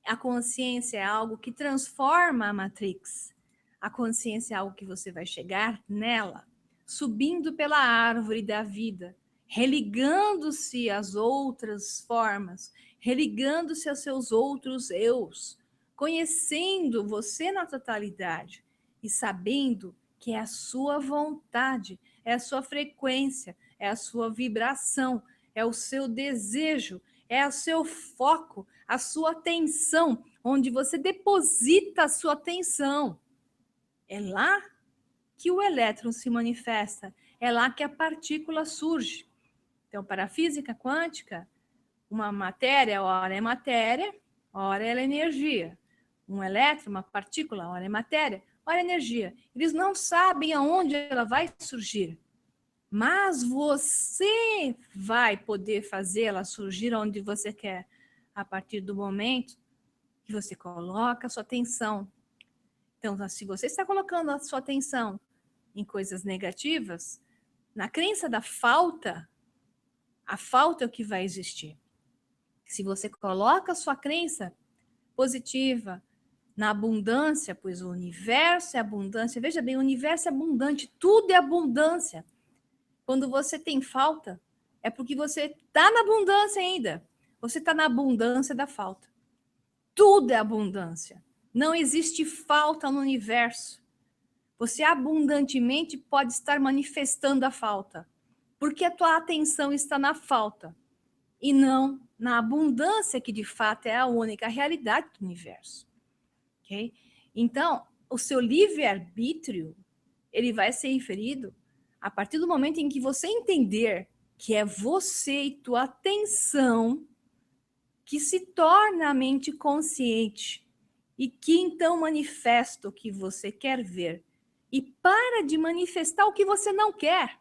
A consciência é algo que transforma a matrix. A consciência é algo que você vai chegar nela, subindo pela árvore da vida, religando-se às outras formas, religando-se aos seus outros eus, conhecendo você na totalidade e sabendo que é a sua vontade, é a sua frequência, é a sua vibração, é o seu desejo, é o seu foco, a sua atenção, onde você deposita a sua atenção. É lá que o elétron se manifesta, é lá que a partícula surge. Então, para a física quântica, uma matéria, ora é matéria, ora ela é energia. Um elétron, uma partícula, ora é matéria, ora é energia. Eles não sabem aonde ela vai surgir, mas você vai poder fazê-la surgir onde você quer, a partir do momento que você coloca a sua atenção. Então, se você está colocando a sua atenção em coisas negativas, na crença da falta, a falta é o que vai existir. Se você coloca a sua crença positiva na abundância, pois o universo é abundância. Veja bem, o universo é abundante, tudo é abundância. Quando você tem falta, é porque você está na abundância ainda. Você está na abundância da falta. Tudo é abundância. Não existe falta no universo. Você abundantemente pode estar manifestando a falta, porque a tua atenção está na falta e não na abundância, que de fato é a única realidade do universo. Ok? Então, o seu livre-arbítrio, ele vai ser inferido a partir do momento em que você entender que é você e tua atenção que se torna a mente consciente e que então manifesta o que você quer ver e para de manifestar o que você não quer,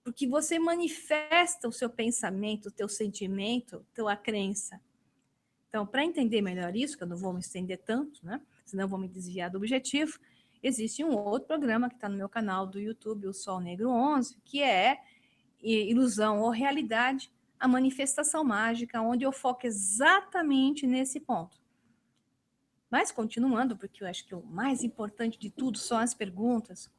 porque você manifesta o seu pensamento, o teu sentimento, a tua crença. Então, para entender melhor isso, que eu não vou me estender tanto, né? Senão eu vou me desviar do objetivo, existe um outro programa que está no meu canal do YouTube, o Sol Negro 11, que é Ilusão ou Realidade, a manifestação mágica, onde eu foco exatamente nesse ponto. Mas continuando, porque eu acho que o mais importante de tudo são as perguntas,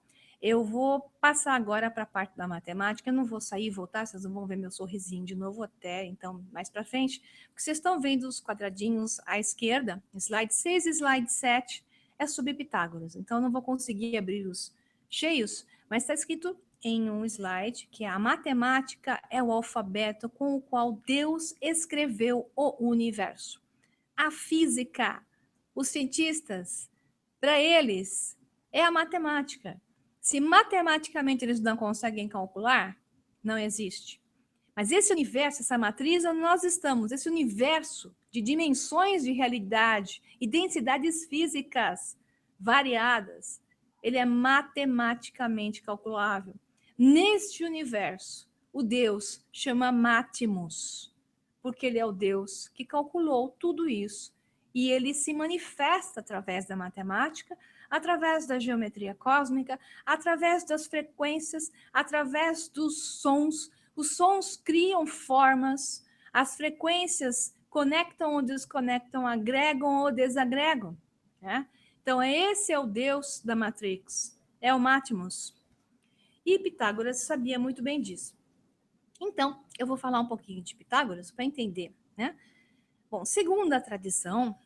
eu vou passar agora para a parte da matemática. Eu não vou sair e voltar, vocês não vão ver meu sorrisinho de novo até, então, mais para frente. Porque vocês estão vendo os quadradinhos à esquerda, slide 6 e slide 7, é sobre Pitágoras. Então, eu não vou conseguir abrir os cheios, mas está escrito em um slide que a matemática é o alfabeto com o qual Deus escreveu o universo. A física, os cientistas, para eles, é a matemática. Se matematicamente eles não conseguem calcular, não existe. Mas esse universo, essa matriz onde nós estamos, esse universo de dimensões de realidade e densidades físicas variadas, ele é matematicamente calculável. Neste universo, o Deus chama Mátimos, porque ele é o Deus que calculou tudo isso. E ele se manifesta através da matemática, através da geometria cósmica, através das frequências, através dos sons. Os sons criam formas, as frequências conectam ou desconectam, agregam ou desagregam. Né? Então, esse é o Deus da Matrix, é o Mátimos. E Pitágoras sabia muito bem disso. Então, eu vou falar um pouquinho de Pitágoras para entender, né? Bom, segundo a tradição,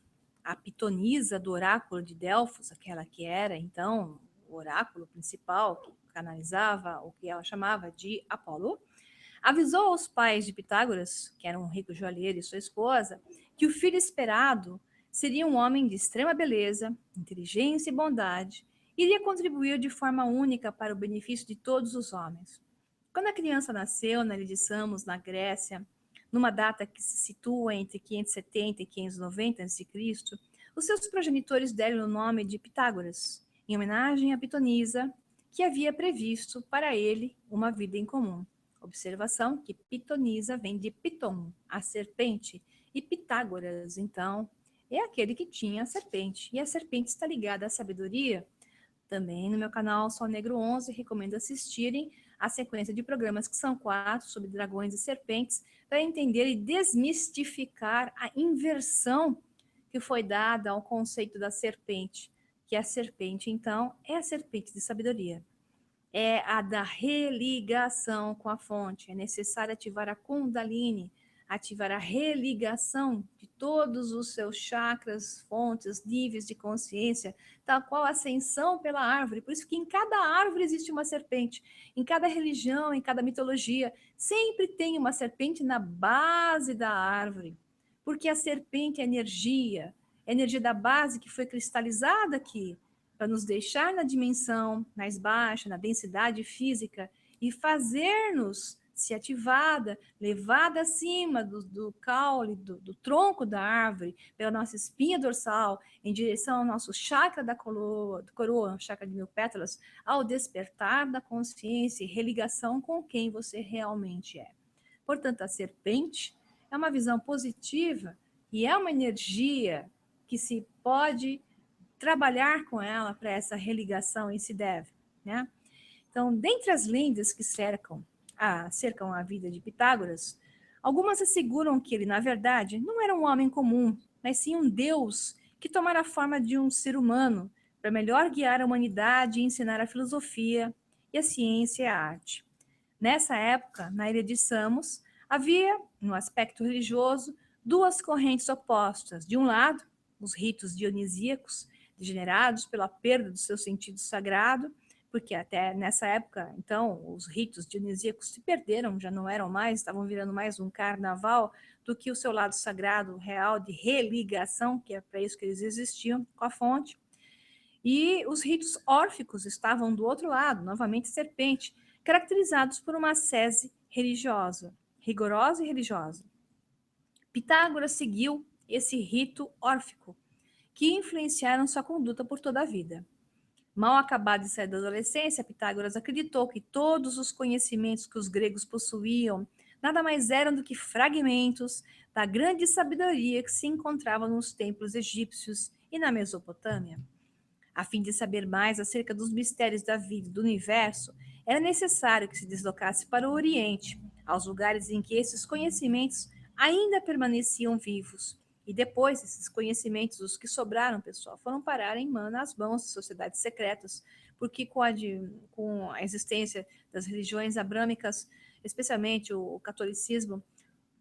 a pitonisa do oráculo de Delfos, aquela que era, então, o oráculo principal, que canalizava o que ela chamava de Apolo, avisou aos pais de Pitágoras, que eram um rico joalheiro e sua esposa, que o filho esperado seria um homem de extrema beleza, inteligência e bondade, e iria contribuir de forma única para o benefício de todos os homens. Quando a criança nasceu na ilha de Samos, na Grécia, numa data que se situa entre 570 e 590 a.C., os seus progenitores deram o nome de Pitágoras, em homenagem à pitonisa, que havia previsto para ele uma vida em comum. Observação que pitonisa vem de Piton, a serpente, e Pitágoras, então, é aquele que tinha a serpente. E a serpente está ligada à sabedoria. Também no meu canal Sol Negro 11, recomendo assistirem a sequência de programas que são 4 sobre dragões e serpentes, para entender e desmistificar a inversão que foi dada ao conceito da serpente, que a serpente, então, é a serpente de sabedoria. É a da religação com a fonte. É necessário ativar a Kundalini, ativar a religação de todos os seus chakras, fontes, níveis de consciência, tal qual a ascensão pela árvore. Por isso que em cada árvore existe uma serpente, em cada religião, em cada mitologia, sempre tem uma serpente na base da árvore, porque a serpente é energia da base que foi cristalizada aqui, para nos deixar na dimensão mais baixa, na densidade física, e fazer-nos se ativada, levada acima do caule, do tronco da árvore, pela nossa espinha dorsal, em direção ao nosso chakra da coroa, chakra de 1000 pétalas, ao despertar da consciência e religação com quem você realmente é. Portanto, a serpente é uma visão positiva e é uma energia que se pode trabalhar com ela para essa religação e se deve, né? Então, dentre as lendas que cercam a vida de Pitágoras, algumas asseguram que ele, na verdade, não era um homem comum, mas sim um deus que tomara a forma de um ser humano para melhor guiar a humanidade e ensinar a filosofia e a ciência e a arte. Nessa época, na ilha de Samos, havia, no aspecto religioso, duas correntes opostas. De um lado, os ritos dionisíacos, degenerados pela perda do seu sentido sagrado, porque até nessa época, então, os ritos dionisíacos se perderam, já não eram mais, estavam virando mais um carnaval do que o seu lado sagrado, real, de religação, que é para isso que eles existiam, com a fonte. E os ritos órficos estavam do outro lado, novamente serpente, caracterizados por uma ascese religiosa, rigorosa e religiosa. Pitágoras seguiu esse rito órfico, que influenciaram sua conduta por toda a vida. Mal acabado de sair da adolescência, Pitágoras acreditou que todos os conhecimentos que os gregos possuíam nada mais eram do que fragmentos da grande sabedoria que se encontrava nos templos egípcios e na Mesopotâmia. A fim de saber mais acerca dos mistérios da vida e do universo, era necessário que se deslocasse para o Oriente, aos lugares em que esses conhecimentos ainda permaneciam vivos. E depois, esses conhecimentos, os que sobraram, pessoal, foram parar nas mãos de sociedades secretas, porque com a existência das religiões abrâmicas, especialmente o catolicismo,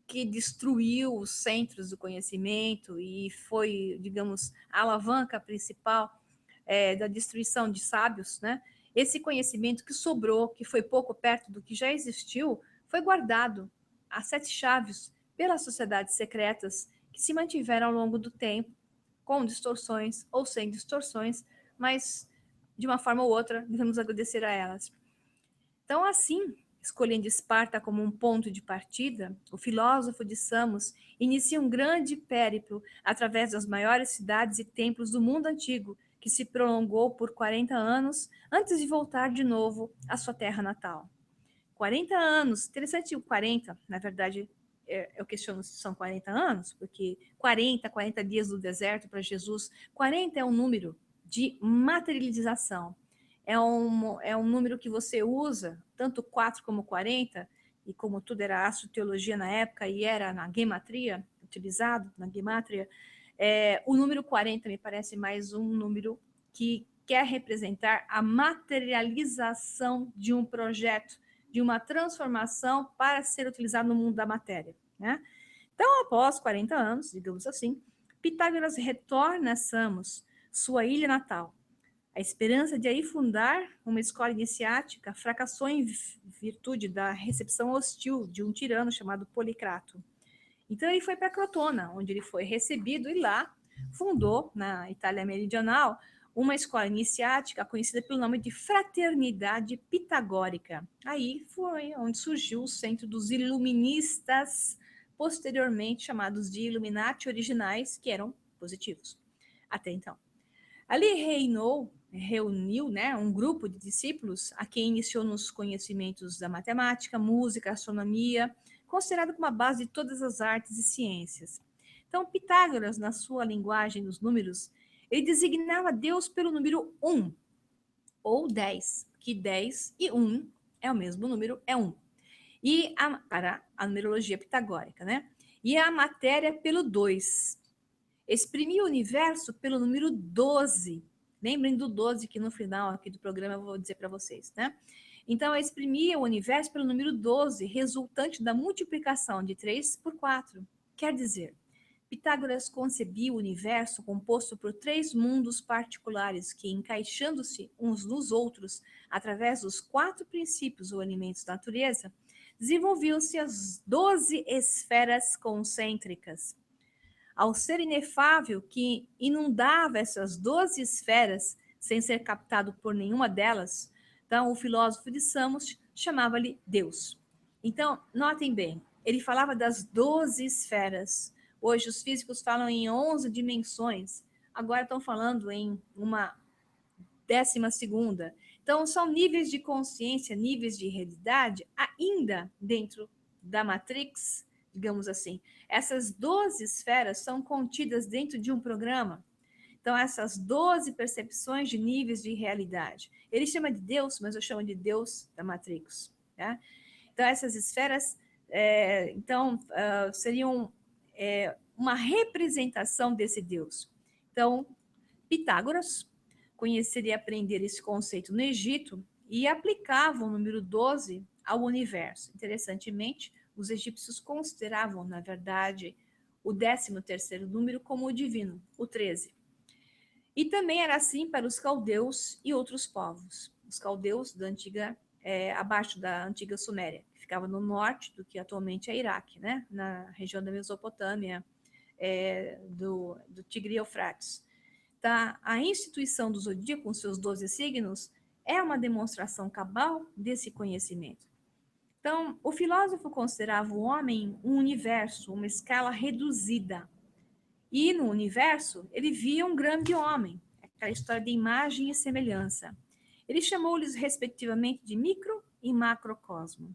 que destruiu os centros do conhecimento e foi, digamos, a alavanca principal da destruição de sábios, né? Esse conhecimento que sobrou, que foi pouco perto do que já existiu, foi guardado a 7 chaves pelas sociedades secretas que se mantiveram ao longo do tempo, com distorções ou sem distorções, mas de uma forma ou outra devemos agradecer a elas. Então, assim, escolhendo Esparta como um ponto de partida, o filósofo de Samos inicia um grande périplo através das maiores cidades e templos do mundo antigo, que se prolongou por 40 anos antes de voltar de novo à sua terra natal. 40 anos, interessante o 40, na verdade, eu questiono se são 40 anos, porque 40 dias do deserto para Jesus, 40 é um número de materialização. É um número que você usa, tanto 4 como 40, e como tudo era astroteologia na época e era na gematria, utilizado na gematria, o número 40 me parece mais um número que quer representar a materialização de um projeto, de uma transformação para ser utilizado no mundo da matéria, né? Então, após 40 anos, digamos assim, Pitágoras retorna a Samos, sua ilha natal. A esperança de aí fundar uma escola iniciática fracassou em virtude da recepção hostil de um tirano chamado Policrato. Então ele foi para Crotona, onde ele foi recebido e lá fundou, na Itália Meridional, uma escola iniciática conhecida pelo nome de Fraternidade Pitagórica. Aí foi onde surgiu o centro dos iluministas, posteriormente chamados de Illuminati originais, que eram positivos até então. Ali reuniu, né, um grupo de discípulos a quem iniciou nos conhecimentos da matemática, música, astronomia, considerado como a base de todas as artes e ciências. Então, Pitágoras, na sua linguagem dos números, ele designava Deus pelo número 1, ou 10, que 10 e 1 é o mesmo número, é 1. Para a numerologia pitagórica, né? E a matéria pelo 2. Exprimir o universo pelo número 12. Lembrem do 12, que no final aqui do programa eu vou dizer para vocês, né? Então, eu exprimia o universo pelo número 12, resultante da multiplicação de 3 por 4. Quer dizer, Pitágoras concebia o universo composto por 3 mundos particulares que, encaixando-se uns nos outros através dos 4 princípios ou elementos da natureza, desenvolviam-se as 12 esferas concêntricas. Ao ser inefável que inundava essas 12 esferas sem ser captado por nenhuma delas, então o filósofo de Samos chamava-lhe Deus. Então, notem bem, ele falava das 12 esferas. Hoje os físicos falam em 11 dimensões, agora estão falando em uma 12ª. Então, são níveis de consciência, níveis de realidade, ainda dentro da Matrix, digamos assim. Essas 12 esferas são contidas dentro de um programa. Então, essas 12 percepções de níveis de realidade. Ele chama de Deus, mas eu chamo de Deus da Matrix. Tá? Então, essas esferas seriam uma representação desse Deus. Então, Pitágoras conhecer e aprender esse conceito no Egito e aplicava o número 12 ao universo. Interessantemente, os egípcios consideravam, na verdade, o 13º número como o divino, o 13. E também era assim para os caldeus e outros povos. Os caldeus da antiga, abaixo da antiga Suméria, que ficava no norte do que atualmente é Iraque, né? Na região da Mesopotâmia, do Tigre e Eufrates. Tá? A instituição do zodíaco, com seus 12 signos, é uma demonstração cabal desse conhecimento. Então, o filósofo considerava o homem um universo, uma escala reduzida. E no universo, ele via um grande homem, aquela história de imagem e semelhança. Ele chamou-lhes, respectivamente, de micro e macrocosmo.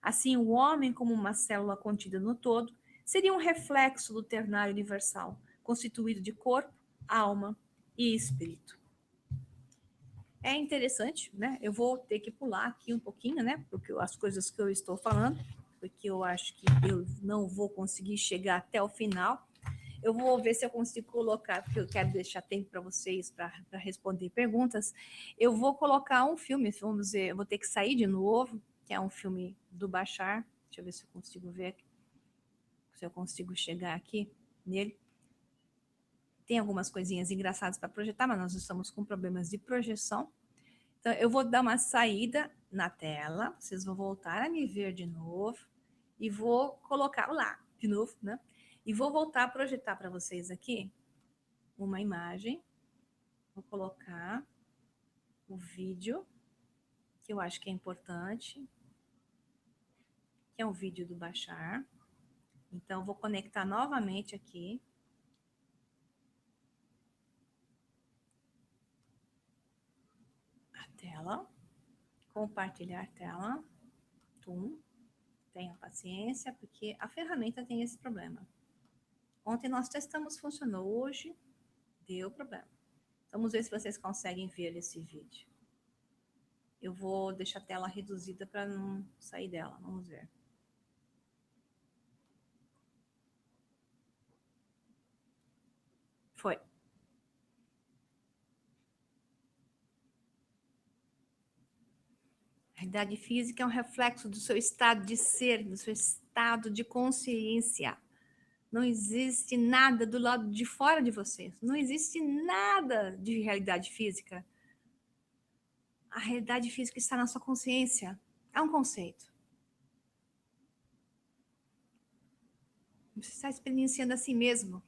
Assim, o homem, como uma célula contida no todo, seria um reflexo do ternário universal, constituído de corpo, alma e espírito. É interessante, né? Eu vou ter que pular aqui um pouquinho, né? Porque as coisas que eu estou falando, porque eu acho que eu não vou conseguir chegar até o final. Eu vou ver se eu consigo colocar, porque eu quero deixar tempo para vocês para responder perguntas. Eu vou colocar um filme, vamos ver, eu vou ter que sair de novo, que é um filme do Bashar. Deixa eu ver se eu consigo ver, se eu consigo chegar aqui nele. Tem algumas coisinhas engraçadas para projetar, mas nós estamos com problemas de projeção. Então, eu vou dar uma saída na tela, vocês vão voltar a me ver de novo e vou colocar lá de novo, né? E vou voltar a projetar para vocês aqui uma imagem. Vou colocar o vídeo, que eu acho que é importante, que é um vídeo do Bashar. Então, vou conectar novamente aqui. Tela, compartilhar tela, tenha paciência, porque a ferramenta tem esse problema. Ontem nós testamos, funcionou, hoje deu problema. Vamos ver se vocês conseguem ver esse vídeo. Eu vou deixar a tela reduzida para não sair dela, vamos ver. Foi. A realidade física é um reflexo do seu estado de ser, do seu estado de consciência. Não existe nada do lado de fora de você. Não existe nada de realidade física. A realidade física está na sua consciência. É um conceito. Você está experienciando a si mesmo.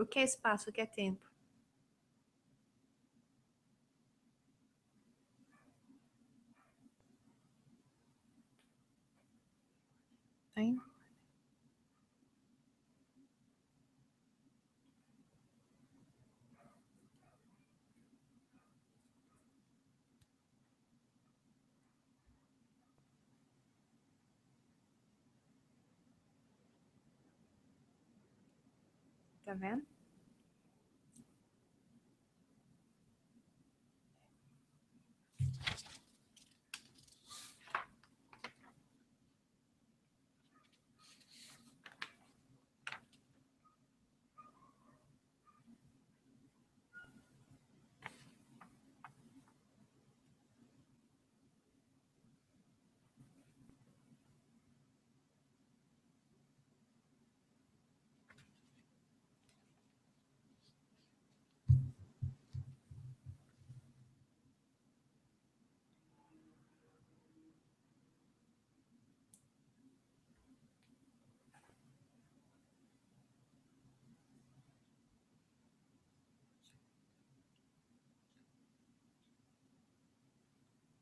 O que é espaço, o que é tempo? Hein? Tá vendo?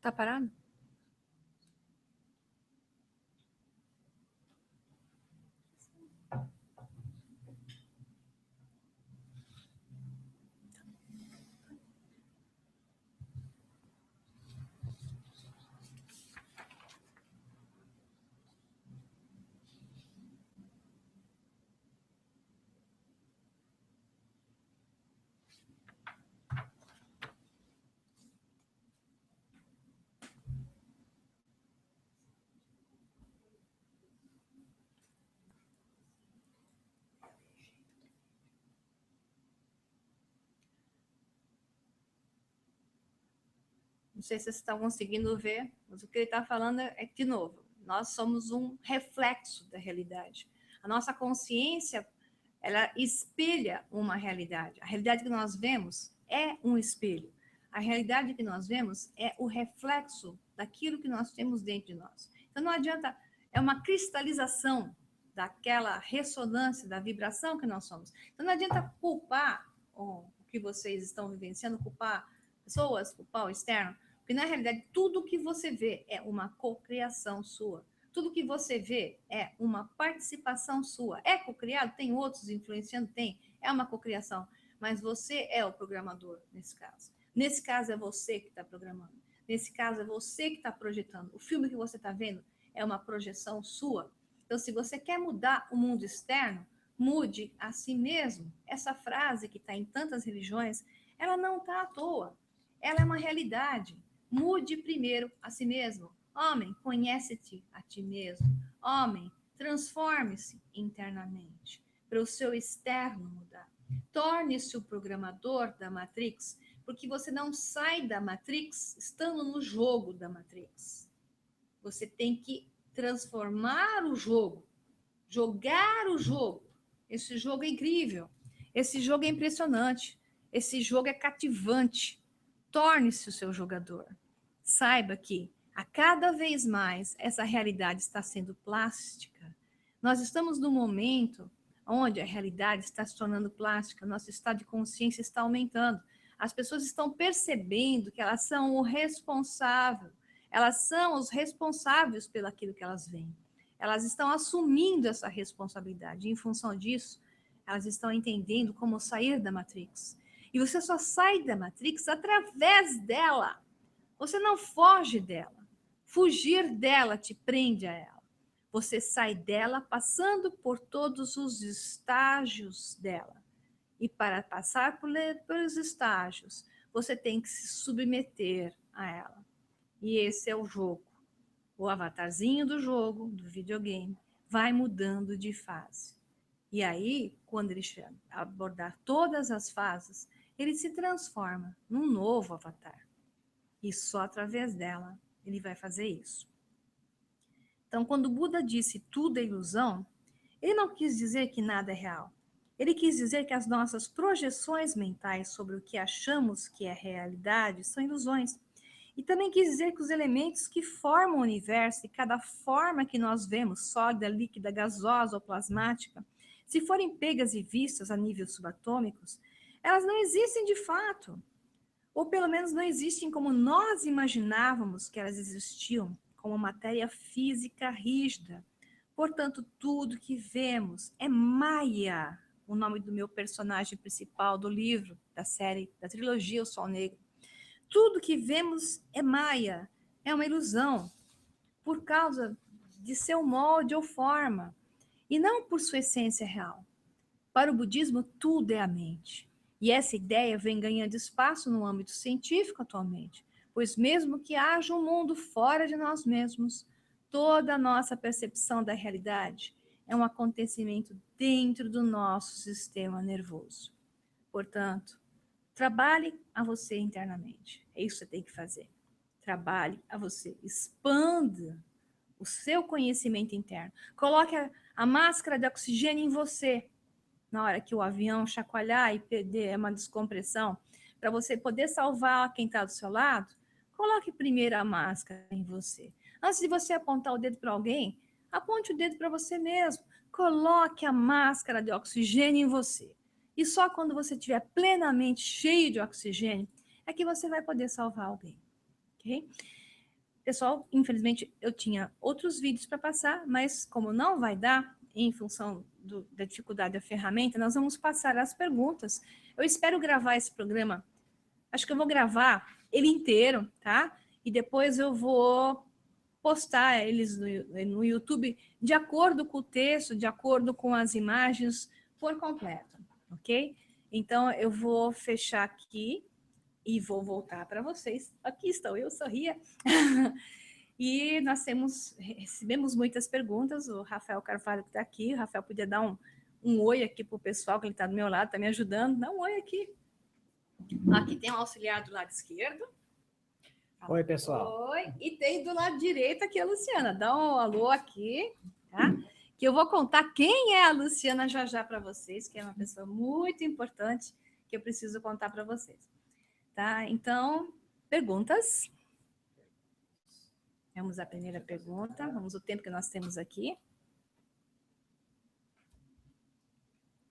Tá parado? Não sei se vocês estão conseguindo ver, mas o que ele está falando é que, de novo, nós somos um reflexo da realidade. A nossa consciência, ela espelha uma realidade. A realidade que nós vemos é um espelho. A realidade que nós vemos é o reflexo daquilo que nós temos dentro de nós. Então não adianta, é uma cristalização daquela ressonância, da vibração que nós somos. Então não adianta culpar o que vocês estão vivenciando, culpar pessoas, culpar o externo, porque, na realidade, tudo que você vê é uma cocriação sua. Tudo que você vê é uma participação sua. É cocriado? Tem outros influenciando? Tem. É uma cocriação. Mas você é o programador, nesse caso. Nesse caso, é você que está programando. Nesse caso, é você que está projetando. O filme que você está vendo é uma projeção sua. Então, se você quer mudar o mundo externo, mude a si mesmo. Essa frase que está em tantas religiões, ela não está à toa. Ela é uma realidade. Mude primeiro a si mesmo. Homem, conhece-te a ti mesmo. Homem, transforme-se internamente para o seu externo mudar. Torne-se o programador da Matrix, porque você não sai da Matrix estando no jogo da Matrix. Você tem que transformar o jogo, jogar o jogo. Esse jogo é incrível. Esse jogo é impressionante. Esse jogo é cativante. Torne-se o seu jogador. Saiba que a cada vez mais essa realidade está sendo plástica. Nós estamos num momento onde a realidade está se tornando plástica, nosso estado de consciência está aumentando. As pessoas estão percebendo que elas são o responsável, elas são os responsáveis pelo aquilo que elas veem. Elas estão assumindo essa responsabilidade. E, em função disso, elas estão entendendo como sair da Matrix. E você só sai da Matrix através dela. Você não foge dela. Fugir dela te prende a ela. Você sai dela passando por todos os estágios dela. E para passar pelos estágios, você tem que se submeter a ela. E esse é o jogo. O avatarzinho do jogo, do videogame, vai mudando de fase. E aí, quando ele abordar todas as fases, ele se transforma num novo avatar. E só através dela ele vai fazer isso. Então, quando o Buda disse tudo é ilusão, ele não quis dizer que nada é real. Ele quis dizer que as nossas projeções mentais sobre o que achamos que é realidade são ilusões. E também quis dizer que os elementos que formam o universo e cada forma que nós vemos, sólida, líquida, gasosa ou plasmática, se forem pegas e vistas a níveis subatômicos, elas não existem de fato. Ou pelo menos não existem como nós imaginávamos que elas existiam, como matéria física rígida. Portanto, tudo que vemos é Maia, o nome do meu personagem principal do livro, da série, da trilogia O Sol Negro. Tudo que vemos é Maia, é uma ilusão, por causa de seu molde ou forma, e não por sua essência real. Para o budismo, tudo é a mente. E essa ideia vem ganhando espaço no âmbito científico atualmente, pois mesmo que haja um mundo fora de nós mesmos, toda a nossa percepção da realidade é um acontecimento dentro do nosso sistema nervoso. Portanto, trabalhe a você internamente. É isso que você tem que fazer. Trabalhe a você. Expanda o seu conhecimento interno. Coloque a máscara de oxigênio em você. Na hora que o avião chacoalhar e perder uma descompressão, para você poder salvar quem está do seu lado, coloque primeiro a máscara em você. Antes de você apontar o dedo para alguém, aponte o dedo para você mesmo. Coloque a máscara de oxigênio em você. E só quando você estiver plenamente cheio de oxigênio é que você vai poder salvar alguém. Ok? Pessoal, infelizmente, eu tinha outros vídeos para passar, mas como não vai dar, em função da dificuldade da ferramenta, nós vamos passar as perguntas. Eu espero gravar esse programa, acho que eu vou gravar ele inteiro, tá? E depois eu vou postar eles no YouTube de acordo com o texto, de acordo com as imagens, por completo, ok? Então, eu vou fechar aqui e vou voltar para vocês. Aqui estou eu, sorria. E nós recebemos muitas perguntas. O Rafael Carvalho está aqui. O Rafael podia dar um oi aqui para o pessoal, que ele está do meu lado, está me ajudando. Dá um oi aqui. Aqui tem um auxiliar do lado esquerdo. Oi, pessoal. Oi. E tem do lado direito aqui a Luciana. Dá um alô aqui, tá? Que eu vou contar quem é a Luciana já para vocês, que é uma pessoa muito importante que eu preciso contar para vocês. Tá? Então, perguntas. Vamos à primeira pergunta. Vamos o tempo que nós temos aqui.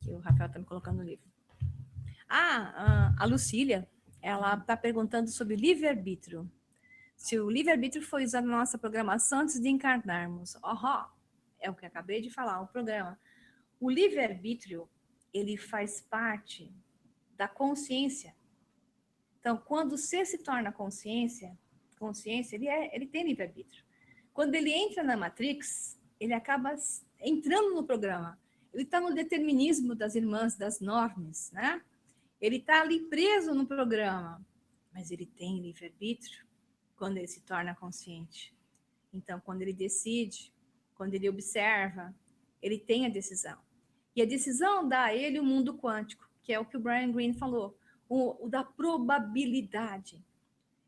Que o Rafael está me colocando no livro. A Lucília, ela está perguntando sobre livre-arbítrio. Se o livre-arbítrio foi usado na nossa programação antes de encarnarmos. É o que eu acabei de falar, o programa. O livre-arbítrio, ele faz parte da consciência. Então, quando o ser se torna consciência, ele tem livre-arbítrio. Quando ele entra na Matrix, ele acaba entrando no programa. Ele está no determinismo das irmãs, das normas, né? Ele está ali preso no programa, mas ele tem livre-arbítrio quando ele se torna consciente. Então, quando ele decide, quando ele observa, ele tem a decisão. E a decisão dá a ele o mundo quântico, que é o que o Brian Greene falou, o da probabilidade.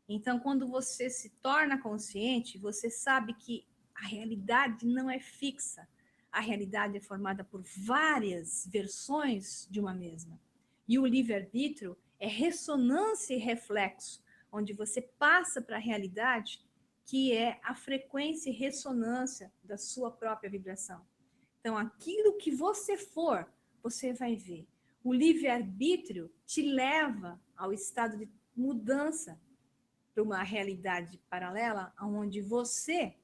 Então, quando você se torna consciente, você sabe que a realidade não é fixa. A realidade é formada por várias versões de uma mesma. E o livre-arbítrio é ressonância e reflexo, onde você passa para a realidade que é a frequência e ressonância da sua própria vibração. Então, aquilo que você for, você vai ver. O livre-arbítrio te leva ao estado de mudança para uma realidade paralela, onde você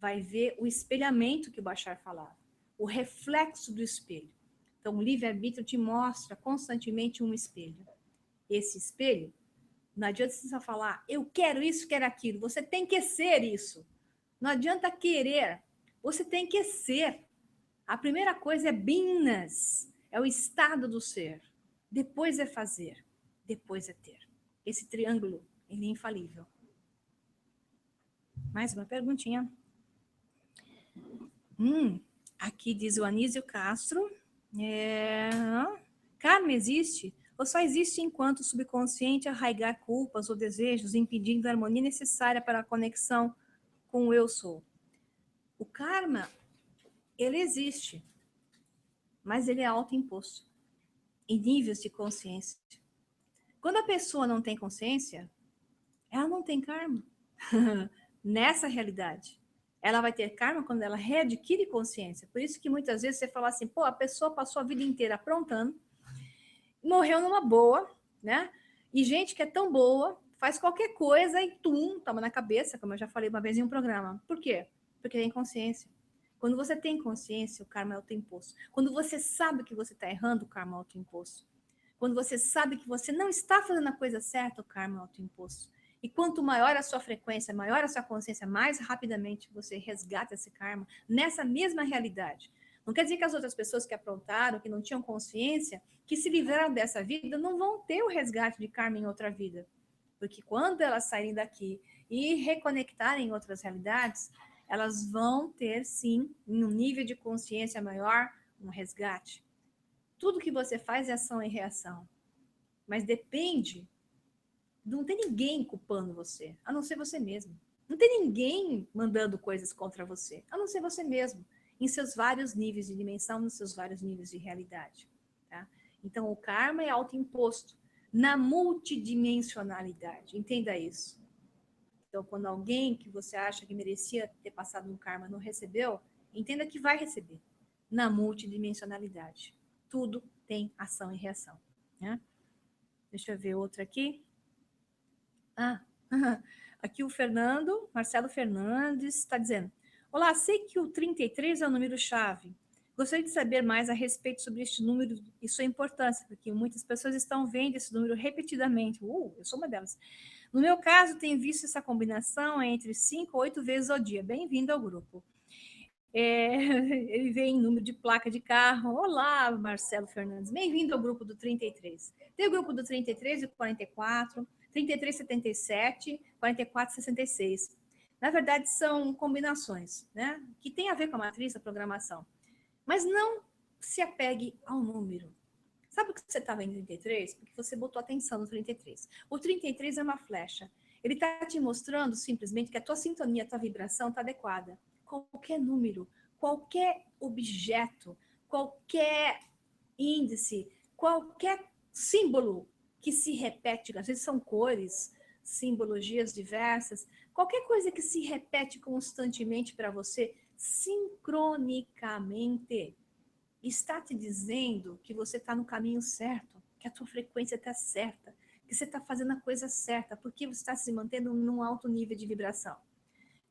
vai ver o espelhamento que o Bashar falava, o reflexo do espelho. Então, o livre-arbítrio te mostra constantemente um espelho. Esse espelho, não adianta você só falar, eu quero isso, quero aquilo. Você tem que ser isso. Não adianta querer, você tem que ser. A primeira coisa é binas, é o estado do ser. Depois é fazer, depois é ter. Esse triângulo, ele é infalível. Mais uma perguntinha. Aqui diz o Anísio Castro. Karma existe? Ou só existe enquanto o subconsciente arraigar culpas ou desejos, impedindo a harmonia necessária para a conexão com o eu sou? O karma, ele existe, mas ele é autoimposto em níveis de consciência. Quando a pessoa não tem consciência, ela não tem karma. Nessa realidade. Ela vai ter karma quando ela readquire consciência. Por isso que muitas vezes você fala assim, pô, a pessoa passou a vida inteira aprontando, morreu numa boa, né? E gente que é tão boa, faz qualquer coisa e toma na cabeça, como eu já falei uma vez em um programa. Por quê? Porque tem consciência. Quando você tem consciência, o karma é autoimposto. Quando você sabe que você está errando, o karma é autoimposto. Quando você sabe que você não está fazendo a coisa certa, o karma é autoimposto. E quanto maior a sua frequência, maior a sua consciência, mais rapidamente você resgata esse karma nessa mesma realidade. Não quer dizer que as outras pessoas que aprontaram, que não tinham consciência, que se livraram dessa vida, não vão ter o resgate de karma em outra vida. Porque quando elas saírem daqui e reconectarem em outras realidades, elas vão ter, sim, em um nível de consciência maior, um resgate. Tudo que você faz é ação e reação. Mas depende. Não tem ninguém culpando você, a não ser você mesmo. Não tem ninguém mandando coisas contra você, a não ser você mesmo, em seus vários níveis de dimensão, nos seus vários níveis de realidade. Tá? Então, o karma é autoimposto na multidimensionalidade. Entenda isso. Então, quando alguém que você acha que merecia ter passado um karma não recebeu, entenda que vai receber na multidimensionalidade. Tudo tem ação e reação. Né? Deixa eu ver outra aqui. Aqui o Marcelo Fernandes, está dizendo: olá, sei que o 33 é o número-chave. Gostaria de saber mais a respeito sobre este número e sua importância, porque muitas pessoas estão vendo esse número repetidamente. Eu sou uma delas. No meu caso, tenho visto essa combinação entre 5 ou 8 vezes ao dia. Bem-vindo ao grupo. Ele vem em número de placa de carro. Olá, Marcelo Fernandes. Bem-vindo ao grupo do 33. Tem o grupo do 33 e 44, 3377, 4466. Na verdade, são combinações, né? Que tem a ver com a matriz da programação. Mas não se apegue ao número. Sabe por que você estava em 33? Porque você botou atenção no 33. O 33 é uma flecha. Ele está te mostrando simplesmente que a tua sintonia, a tua vibração está adequada. Qualquer número, qualquer objeto, qualquer índice, qualquer símbolo que se repete, às vezes são cores, simbologias diversas, qualquer coisa que se repete constantemente para você, sincronicamente, está te dizendo que você está no caminho certo, que a tua frequência está certa, que você está fazendo a coisa certa, porque você está se mantendo num alto nível de vibração.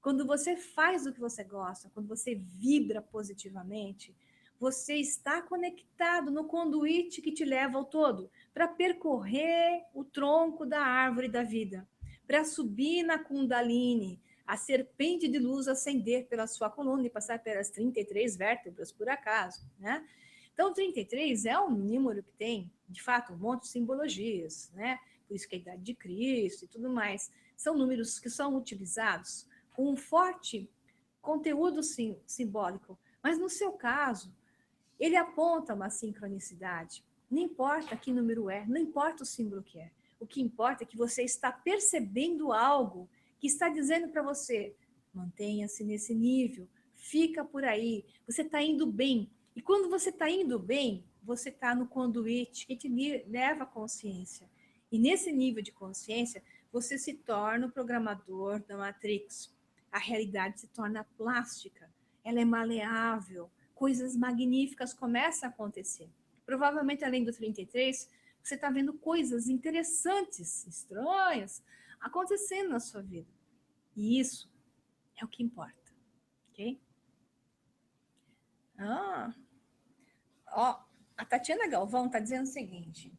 Quando você faz o que você gosta, quando você vibra positivamente, você está conectado no conduíte que te leva ao todo, para percorrer o tronco da árvore da vida, para subir na Kundalini, a serpente de luz ascender pela sua coluna e passar pelas 33 vértebras, por acaso, né? Então, 33 é um número que tem, de fato, um monte de simbologias, né? Por isso que é a idade de Cristo e tudo mais. São números que são utilizados com um forte conteúdo simbólico, mas no seu caso, ele aponta uma sincronicidade. Não importa que número é, não importa o símbolo que é. O que importa é que você está percebendo algo que está dizendo para você: mantenha-se nesse nível, fica por aí, você está indo bem. E quando você está indo bem, você está no conduíte que te leva à consciência. E nesse nível de consciência, você se torna o programador da Matrix. A realidade se torna plástica, ela é maleável, coisas magníficas começam a acontecer. Provavelmente, além do 33, você está vendo coisas interessantes, estranhas, acontecendo na sua vida. E isso é o que importa, ok? A Tatiana Galvão está dizendo o seguinte.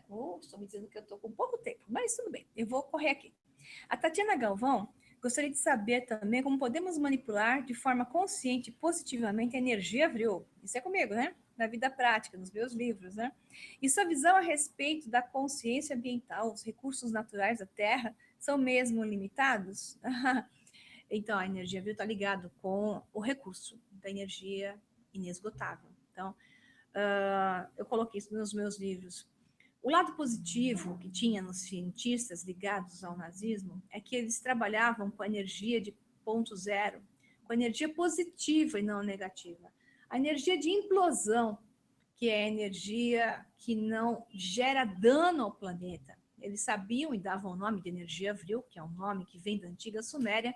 Estou me dizendo que eu estou com pouco tempo, mas tudo bem, eu vou correr aqui. A Tatiana Galvão gostaria de saber também como podemos manipular de forma consciente e positivamente a energia vril. Isso é comigo, né? Na vida prática, nos meus livros, né? E sua visão a respeito da consciência ambiental, os recursos naturais da Terra são mesmo limitados? Então, a energia vril está ligada com o recurso da energia inesgotável. Então, eu coloquei isso nos meus livros. O lado positivo que tinha nos cientistas ligados ao nazismo é que eles trabalhavam com a energia de ponto zero, com a energia positiva e não negativa. A energia de implosão, que é a energia que não gera dano ao planeta. Eles sabiam e davam o nome de energia vril, que é um nome que vem da antiga Suméria,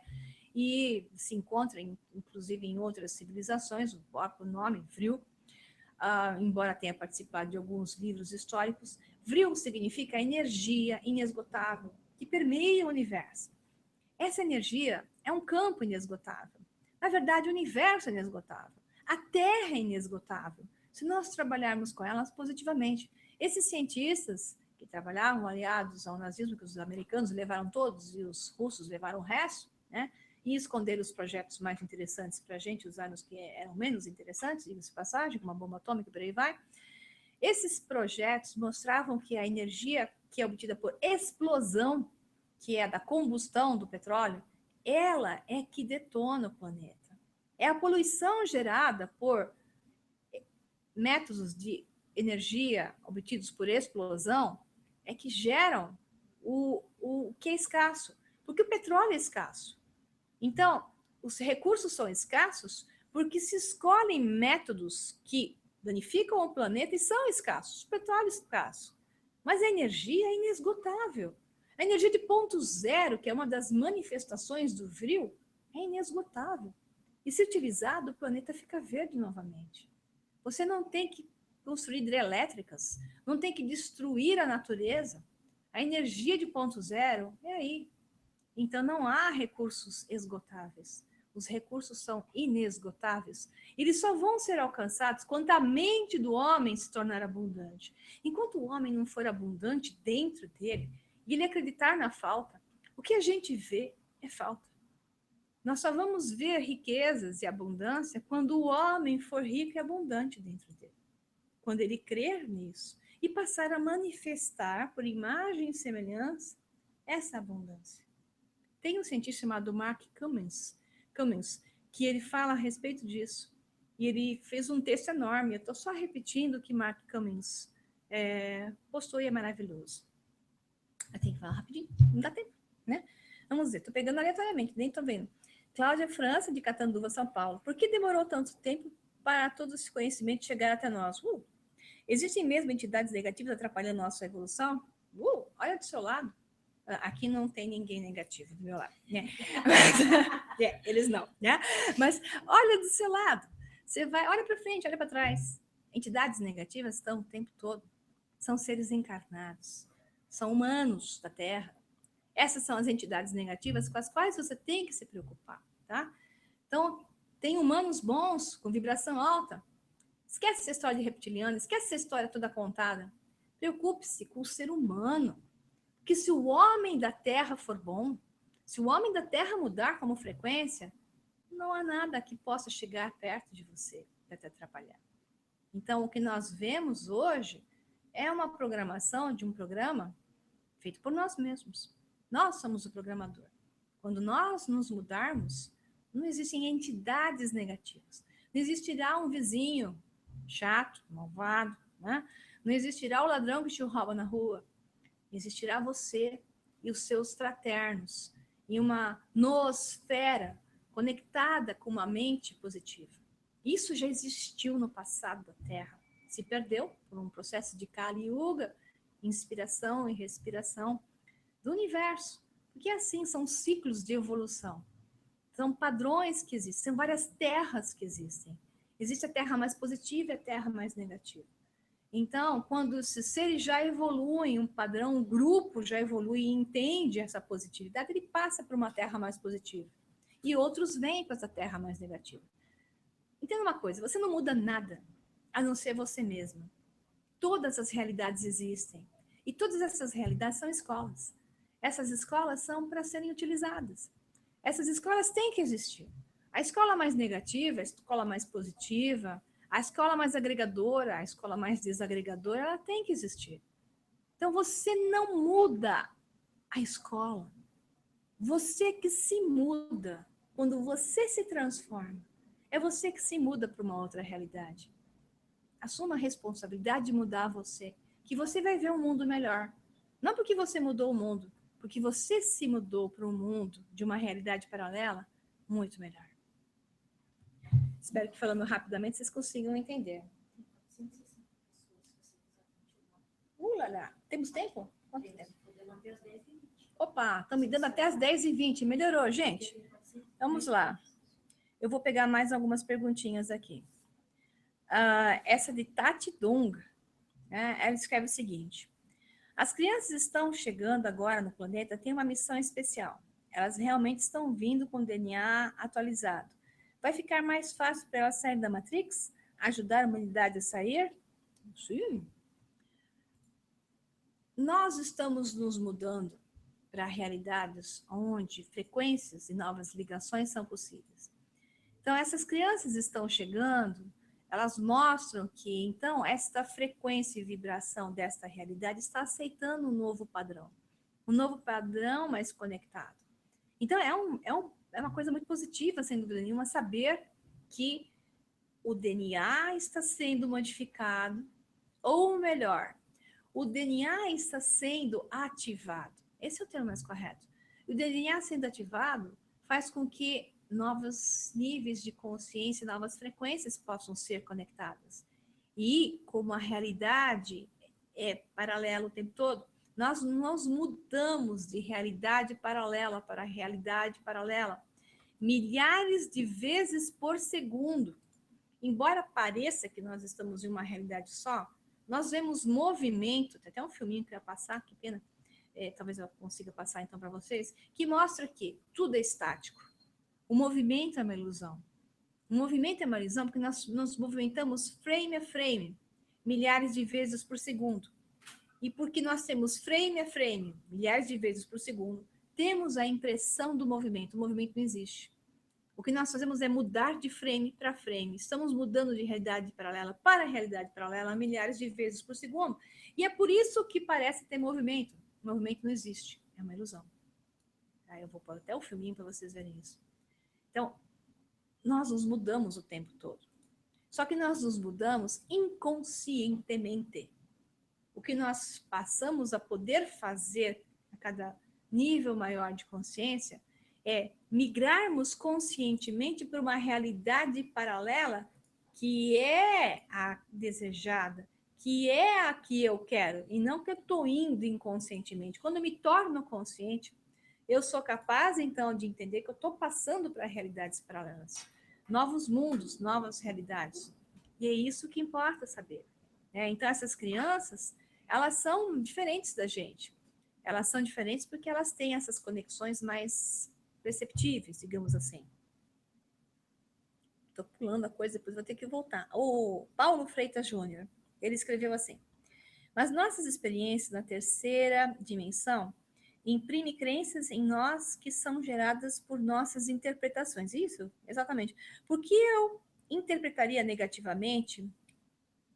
e se encontra, inclusive, em outras civilizações, o próprio nome vril, embora tenha participado de alguns livros históricos. Vril significa energia inesgotável que permeia o universo. Essa energia é um campo inesgotável. Na verdade, o universo é inesgotável. A Terra é inesgotável, se nós trabalharmos com elas positivamente. Esses cientistas que trabalhavam aliados ao nazismo, que os americanos levaram todos e os russos levaram o resto, né? E esconderam os projetos mais interessantes para a gente usar nos que eram menos interessantes, diga-se de passagem, como a bomba atômica, por aí vai. Esses projetos mostravam que a energia que é obtida por explosão, que é da combustão do petróleo, ela é que detona o planeta. É a poluição gerada por métodos de energia obtidos por explosão é que geram o que é escasso, porque o petróleo é escasso. Então, os recursos são escassos porque se escolhem métodos que danificam o planeta e são escassos. O petróleo é escasso. Mas a energia é inesgotável. A energia de ponto zero, que é uma das manifestações do vril, é inesgotável. E se utilizado, o planeta fica verde novamente. Você não tem que construir hidrelétricas, não tem que destruir a natureza. A energia de ponto zero é aí. Então, não há recursos esgotáveis. Os recursos são inesgotáveis. Eles só vão ser alcançados quando a mente do homem se tornar abundante. Enquanto o homem não for abundante dentro dele, e ele acreditar na falta, o que a gente vê é falta. Nós só vamos ver riquezas e abundância quando o homem for rico e abundante dentro dele. Quando ele crer nisso e passar a manifestar por imagem e semelhança essa abundância. Tem um cientista chamado Mark Cummins, que ele fala a respeito disso. E ele fez um texto enorme. Eu estou só repetindo o que Mark Cummins postou e é maravilhoso. Eu tenho que falar rapidinho, não dá tempo, né? Vamos ver, estou pegando aleatoriamente, nem estou vendo. Cláudia França, de Catanduva, São Paulo. Por que demorou tanto tempo para todo esse conhecimento chegar até nós? Existem mesmo entidades negativas atrapalhando a nossa evolução? Olha do seu lado. Aqui não tem ninguém negativo do meu lado, né? Eles não, né? Mas olha do seu lado. Você vai, olha para frente, olha para trás. Entidades negativas estão o tempo todo. São seres encarnados. São humanos da Terra. Essas são as entidades negativas com as quais você tem que se preocupar, tá? Então, tem humanos bons, com vibração alta. Esquece essa história de reptiliano, esquece essa história toda contada. Preocupe-se com o ser humano. Porque se o homem da Terra for bom, se o homem da Terra mudar como frequência, não há nada que possa chegar perto de você para te atrapalhar. Então, o que nós vemos hoje é uma programação de um programa feito por nós mesmos. Nós somos o programador. Quando nós nos mudarmos, não existem entidades negativas. Não existirá um vizinho chato, malvado, né? Não existirá o ladrão que te rouba na rua. Existirá você e os seus fraternos em uma noosfera conectada com uma mente positiva. Isso já existiu no passado da Terra. Se perdeu por um processo de Kali Yuga, inspiração e respiração do universo. Porque assim são ciclos de evolução. São padrões que existem, são várias terras que existem. Existe a terra mais positiva e a terra mais negativa. Então, quando esses seres já evoluem, um padrão, um grupo já evolui e entende essa positividade, ele passa para uma terra mais positiva. E outros vêm para essa terra mais negativa. Entenda uma coisa, você não muda nada, a não ser você mesma. Todas as realidades existem. E todas essas realidades são escolas. Essas escolas são para serem utilizadas. Essas escolas têm que existir. A escola mais negativa, a escola mais positiva, a escola mais agregadora, a escola mais desagregadora, ela tem que existir. Então, você não muda a escola. Você que se muda. Quando você se transforma, é você que se muda para uma outra realidade. Assuma a responsabilidade de mudar você, que você vai ver um mundo melhor. Não porque você mudou o mundo, porque você se mudou para um mundo de uma realidade paralela muito melhor. Espero que falando rapidamente vocês consigam entender. Lá. Temos tempo? Quanto tempo? Opa, estão me dando até as 10h20. Melhorou, gente? Vamos lá. Eu vou pegar mais algumas perguntinhas aqui. Essa de Tati Dung, né, ela escreve o seguinte. As crianças estão chegando agora no planeta, têm uma missão especial. Elas realmente estão vindo com o DNA atualizado. Vai ficar mais fácil para elas saírem da Matrix? Ajudar a humanidade a sair? Sim. Nós estamos nos mudando para realidades onde frequências e novas ligações são possíveis. Então, essas crianças estão chegando, elas mostram que, então, esta frequência e vibração desta realidade está aceitando um novo padrão mais conectado. Então, é uma coisa muito positiva, sem dúvida nenhuma, saber que o DNA está sendo modificado, ou melhor, o DNA está sendo ativado. Esse é o termo mais correto. O DNA sendo ativado faz com que novos níveis de consciência, novas frequências possam ser conectadas. E como a realidade é paralela o tempo todo, nós mudamos de realidade paralela para realidade paralela milhares de vezes por segundo. Embora pareça que nós estamos em uma realidade só, nós vemos movimento, tem até um filminho que vai passar, que pena, talvez eu consiga passar então para vocês, que mostra que tudo é estático. O movimento é uma ilusão. O movimento é uma ilusão porque nós nos movimentamos frame a frame, milhares de vezes por segundo. E porque nós temos frame a frame, milhares de vezes por segundo, temos a impressão do movimento. O movimento não existe. O que nós fazemos é mudar de frame para frame. Estamos mudando de realidade paralela para realidade paralela milhares de vezes por segundo. E é por isso que parece ter movimento. O movimento não existe. É uma ilusão. Tá? Eu vou pôr até o filminho para vocês verem isso. Então, nós nos mudamos o tempo todo. Só que nós nos mudamos inconscientemente. O que nós passamos a poder fazer a cada nível maior de consciência é migrarmos conscientemente para uma realidade paralela que é a desejada, que é a que eu quero, e não que eu estou indo inconscientemente. Quando eu me torno consciente, eu sou capaz, então, de entender que eu estou passando para realidades paralelas, novos mundos, novas realidades. E é isso que importa saber. Então, essas crianças, elas são diferentes da gente. Elas são diferentes porque elas têm essas conexões mais perceptíveis, digamos assim. Estou pulando a coisa, depois vou ter que voltar. O Paulo Freitas Júnior, ele escreveu assim: mas nossas experiências na terceira dimensão imprimem crenças em nós que são geradas por nossas interpretações. Isso, exatamente. Por que eu interpretaria negativamente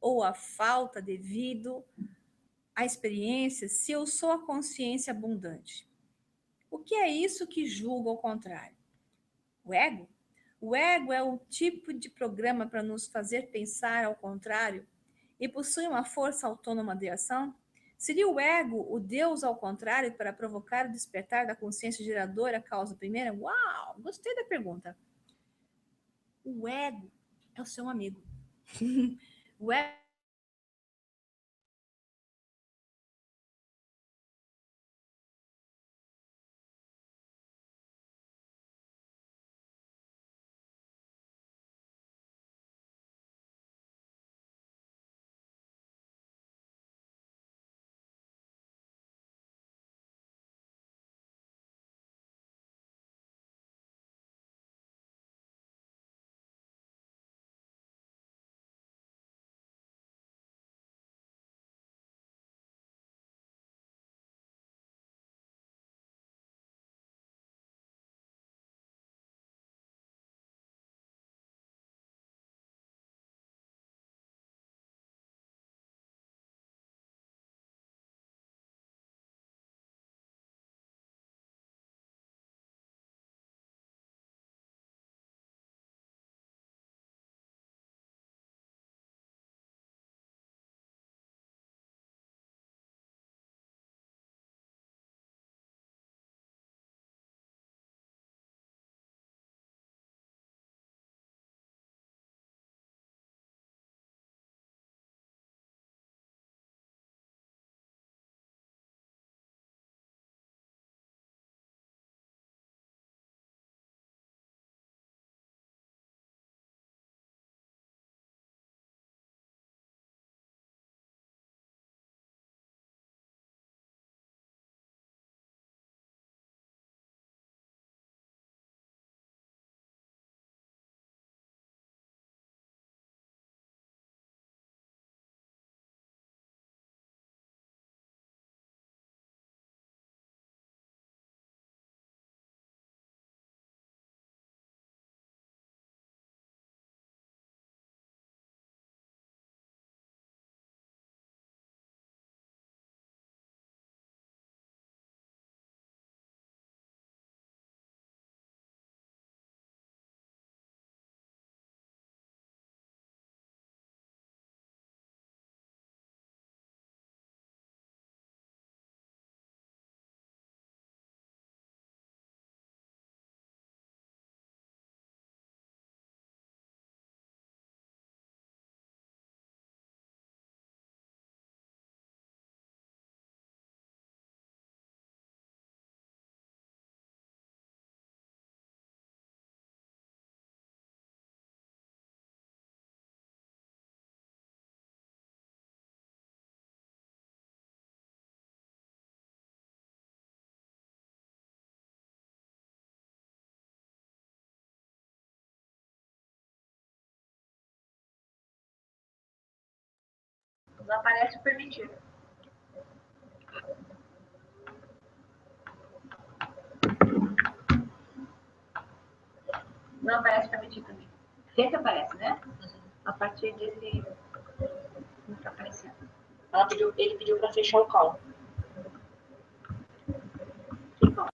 ou a falta devido à experiência se eu sou a consciência abundante? O que é isso que julga ao contrário? O ego? O ego é um tipo de programa para nos fazer pensar ao contrário e possui uma força autônoma de ação? Seria o ego o Deus ao contrário para provocar o despertar da consciência geradora, causa primeira? Uau, gostei da pergunta. O ego é o seu amigo. O ego Não aparece o permitido. Não aparece permitido também. Sempre aparece, né? A partir desse... Não está aparecendo. Ele pediu para fechar o call. Que call?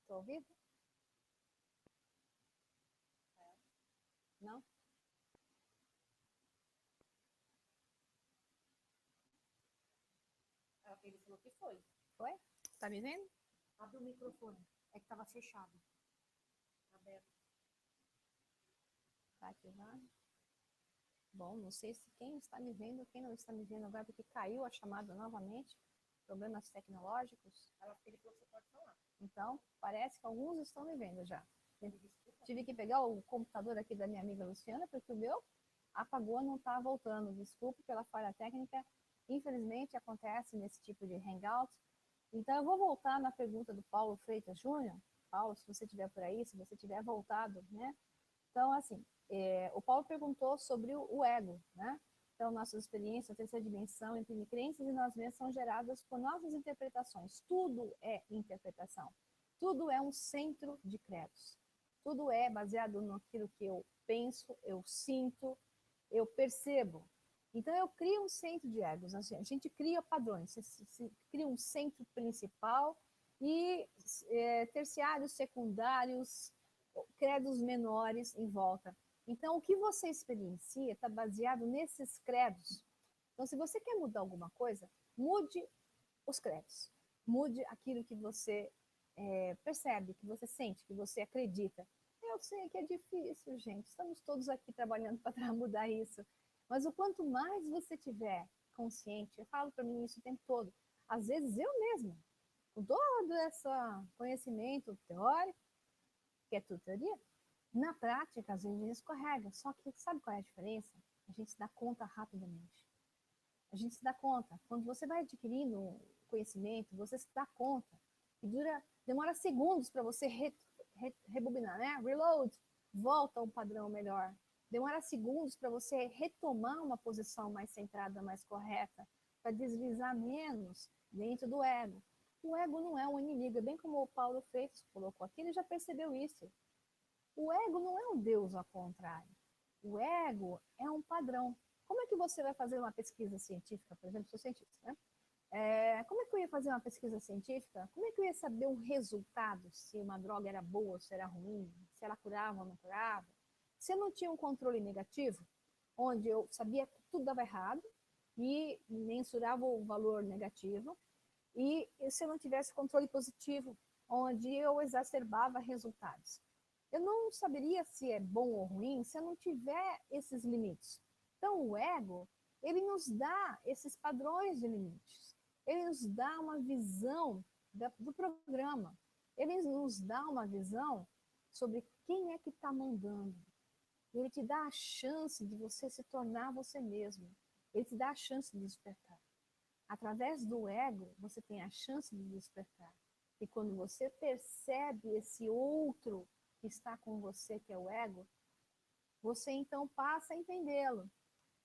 Estou ouvindo? Não? Ele falou que foi. Foi? Tá me vendo? Abre o microfone. É que estava fechado. Aberto. Tá ativado. Bom, não sei se quem está me vendo, quem não está me vendo agora, porque caiu a chamada novamente. Problemas tecnológicos. Ele falou que você pode falar. Então, parece que alguns estão me vendo já. Tive que pegar o computador aqui da minha amiga Luciana, porque o meu apagou, não está voltando. Desculpe pela falha técnica. Infelizmente, acontece nesse tipo de hangout. Então, eu vou voltar na pergunta do Paulo Freitas Júnior. Paulo, se você estiver por aí, se você tiver voltado, né? Então, assim, o Paulo perguntou sobre o ego, né? Então, nossas experiências, a terceira dimensão, imprime crenças e nós mesmos são geradas por nossas interpretações. Tudo é interpretação. Tudo é um centro de credos. Tudo é baseado naquilo que eu penso, eu sinto, eu percebo. Então, eu crio um centro de egos. Assim, a gente cria padrões. Se cria um centro principal e terciários, secundários, credos menores em volta. Então, o que você experiencia está baseado nesses credos. Então, se você quer mudar alguma coisa, mude os credos. Mude aquilo que você percebe, que você sente, que você acredita. Eu sei que é difícil, gente. Estamos todos aqui trabalhando para mudar isso. Mas o quanto mais você tiver consciente, eu falo para mim isso o tempo todo. Às vezes eu mesma, com todo esse conhecimento teórico, que é tudo teoria, na prática, às vezes a gente escorrega. Só que sabe qual é a diferença? A gente se dá conta rapidamente. A gente se dá conta. Quando você vai adquirindo conhecimento, você se dá conta. E demora segundos para você rebobinar, né? Reload, volta a um padrão melhor. Demora segundos para você retomar uma posição mais centrada, mais correta, para deslizar menos dentro do ego. O ego não é um inimigo, é bem como o Paulo Freitas colocou aqui, ele já percebeu isso. O ego não é um Deus ao contrário. O ego é um padrão. Como é que você vai fazer uma pesquisa científica, por exemplo, sou cientista, né? Como é que eu ia fazer uma pesquisa científica? Como é que eu ia saber um resultado, se uma droga era boa ou se era ruim, se ela curava ou não curava? Se eu não tinha um controle negativo, onde eu sabia que tudo dava errado e mensurava o valor negativo, e se eu não tivesse controle positivo, onde eu exacerbava resultados. Eu não saberia se é bom ou ruim se eu não tiver esses limites. Então, o ego, ele nos dá esses padrões de limites. Ele nos dá uma visão do programa. Ele nos dá uma visão sobre quem é que está mandando. Ele te dá a chance de você se tornar você mesmo. Ele te dá a chance de despertar. Através do ego, você tem a chance de despertar. E quando você percebe esse outro que está com você, que é o ego, você então passa a entendê-lo.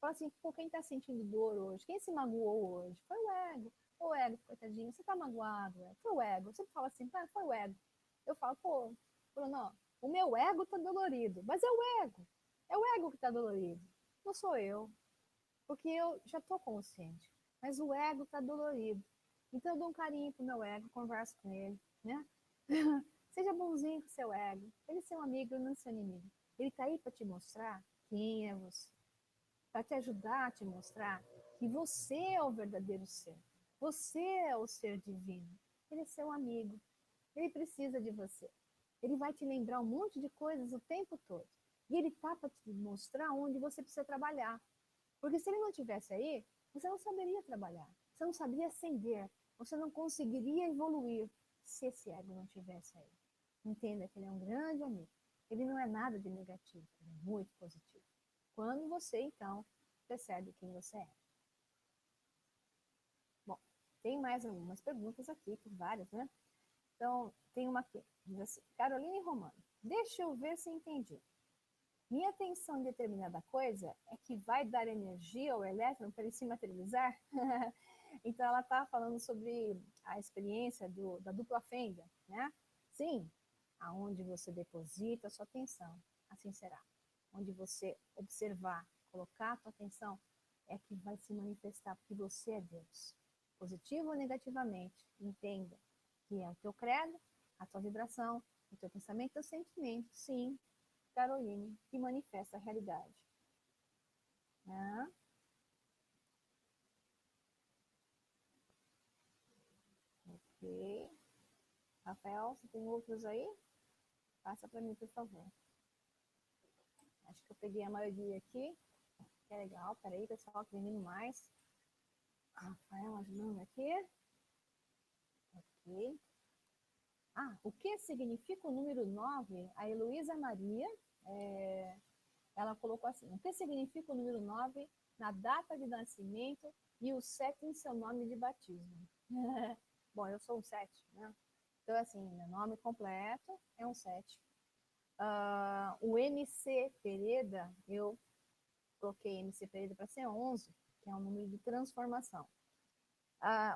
Fala assim, pô, quem está sentindo dor hoje? Quem se magoou hoje? Foi o ego. O ego, coitadinho, você está magoado? Foi o ego. Você fala assim, foi o ego. Eu falo, pô, Bruno, o meu ego está dolorido. Mas é o ego. É o ego que está dolorido. Não sou eu. Porque eu já estou consciente. Mas o ego está dolorido. Então eu dou um carinho pro meu ego, converso com ele, né? Seja bonzinho com o seu ego. Ele é seu amigo, não seu inimigo. Ele está aí para te mostrar quem é você. Para te ajudar a te mostrar que você é o verdadeiro ser. Você é o ser divino. Ele é seu amigo. Ele precisa de você. Ele vai te lembrar um monte de coisas o tempo todo. E ele está para te mostrar onde você precisa trabalhar. Porque se ele não estivesse aí, você não saberia trabalhar. Você não saberia ascender. Você não conseguiria evoluir se esse ego não estivesse aí. Entenda que ele é um grande amigo. Ele não é nada de negativo, ele é muito positivo. Quando você, então, percebe quem você é. Bom, tem mais algumas perguntas aqui, tem várias, né? Então, tem uma aqui, diz assim, Caroline Romano, deixa eu ver se entendi. Minha atenção em determinada coisa é que vai dar energia ao elétron para ele se materializar? Então, ela está falando sobre a experiência da dupla fenda, né? Sim, aonde você deposita a sua atenção, assim será. Onde você observar, colocar a sua atenção, é que vai se manifestar, porque você é Deus. Positivo ou negativamente, entenda que é o teu credo, a tua vibração, o teu pensamento, o teu sentimento, sim, Caroline, que manifesta a realidade. Né? Ok. Rafael, você tem outros aí? Passa para mim, por favor. Acho que eu peguei a maioria aqui. Que é legal. Peraí, pessoal, que vem mais. Rafael ajudando aqui. Ok. O que significa o número 9? A Heloísa Maria, ela colocou assim, o que significa o número 9 na data de nascimento e o 7 em seu nome de batismo? Bom, eu sou um 7, né? Então, assim, meu nome completo é um 7. O MC Pereira, eu coloquei MC Pereira para ser 11, que é um número de transformação.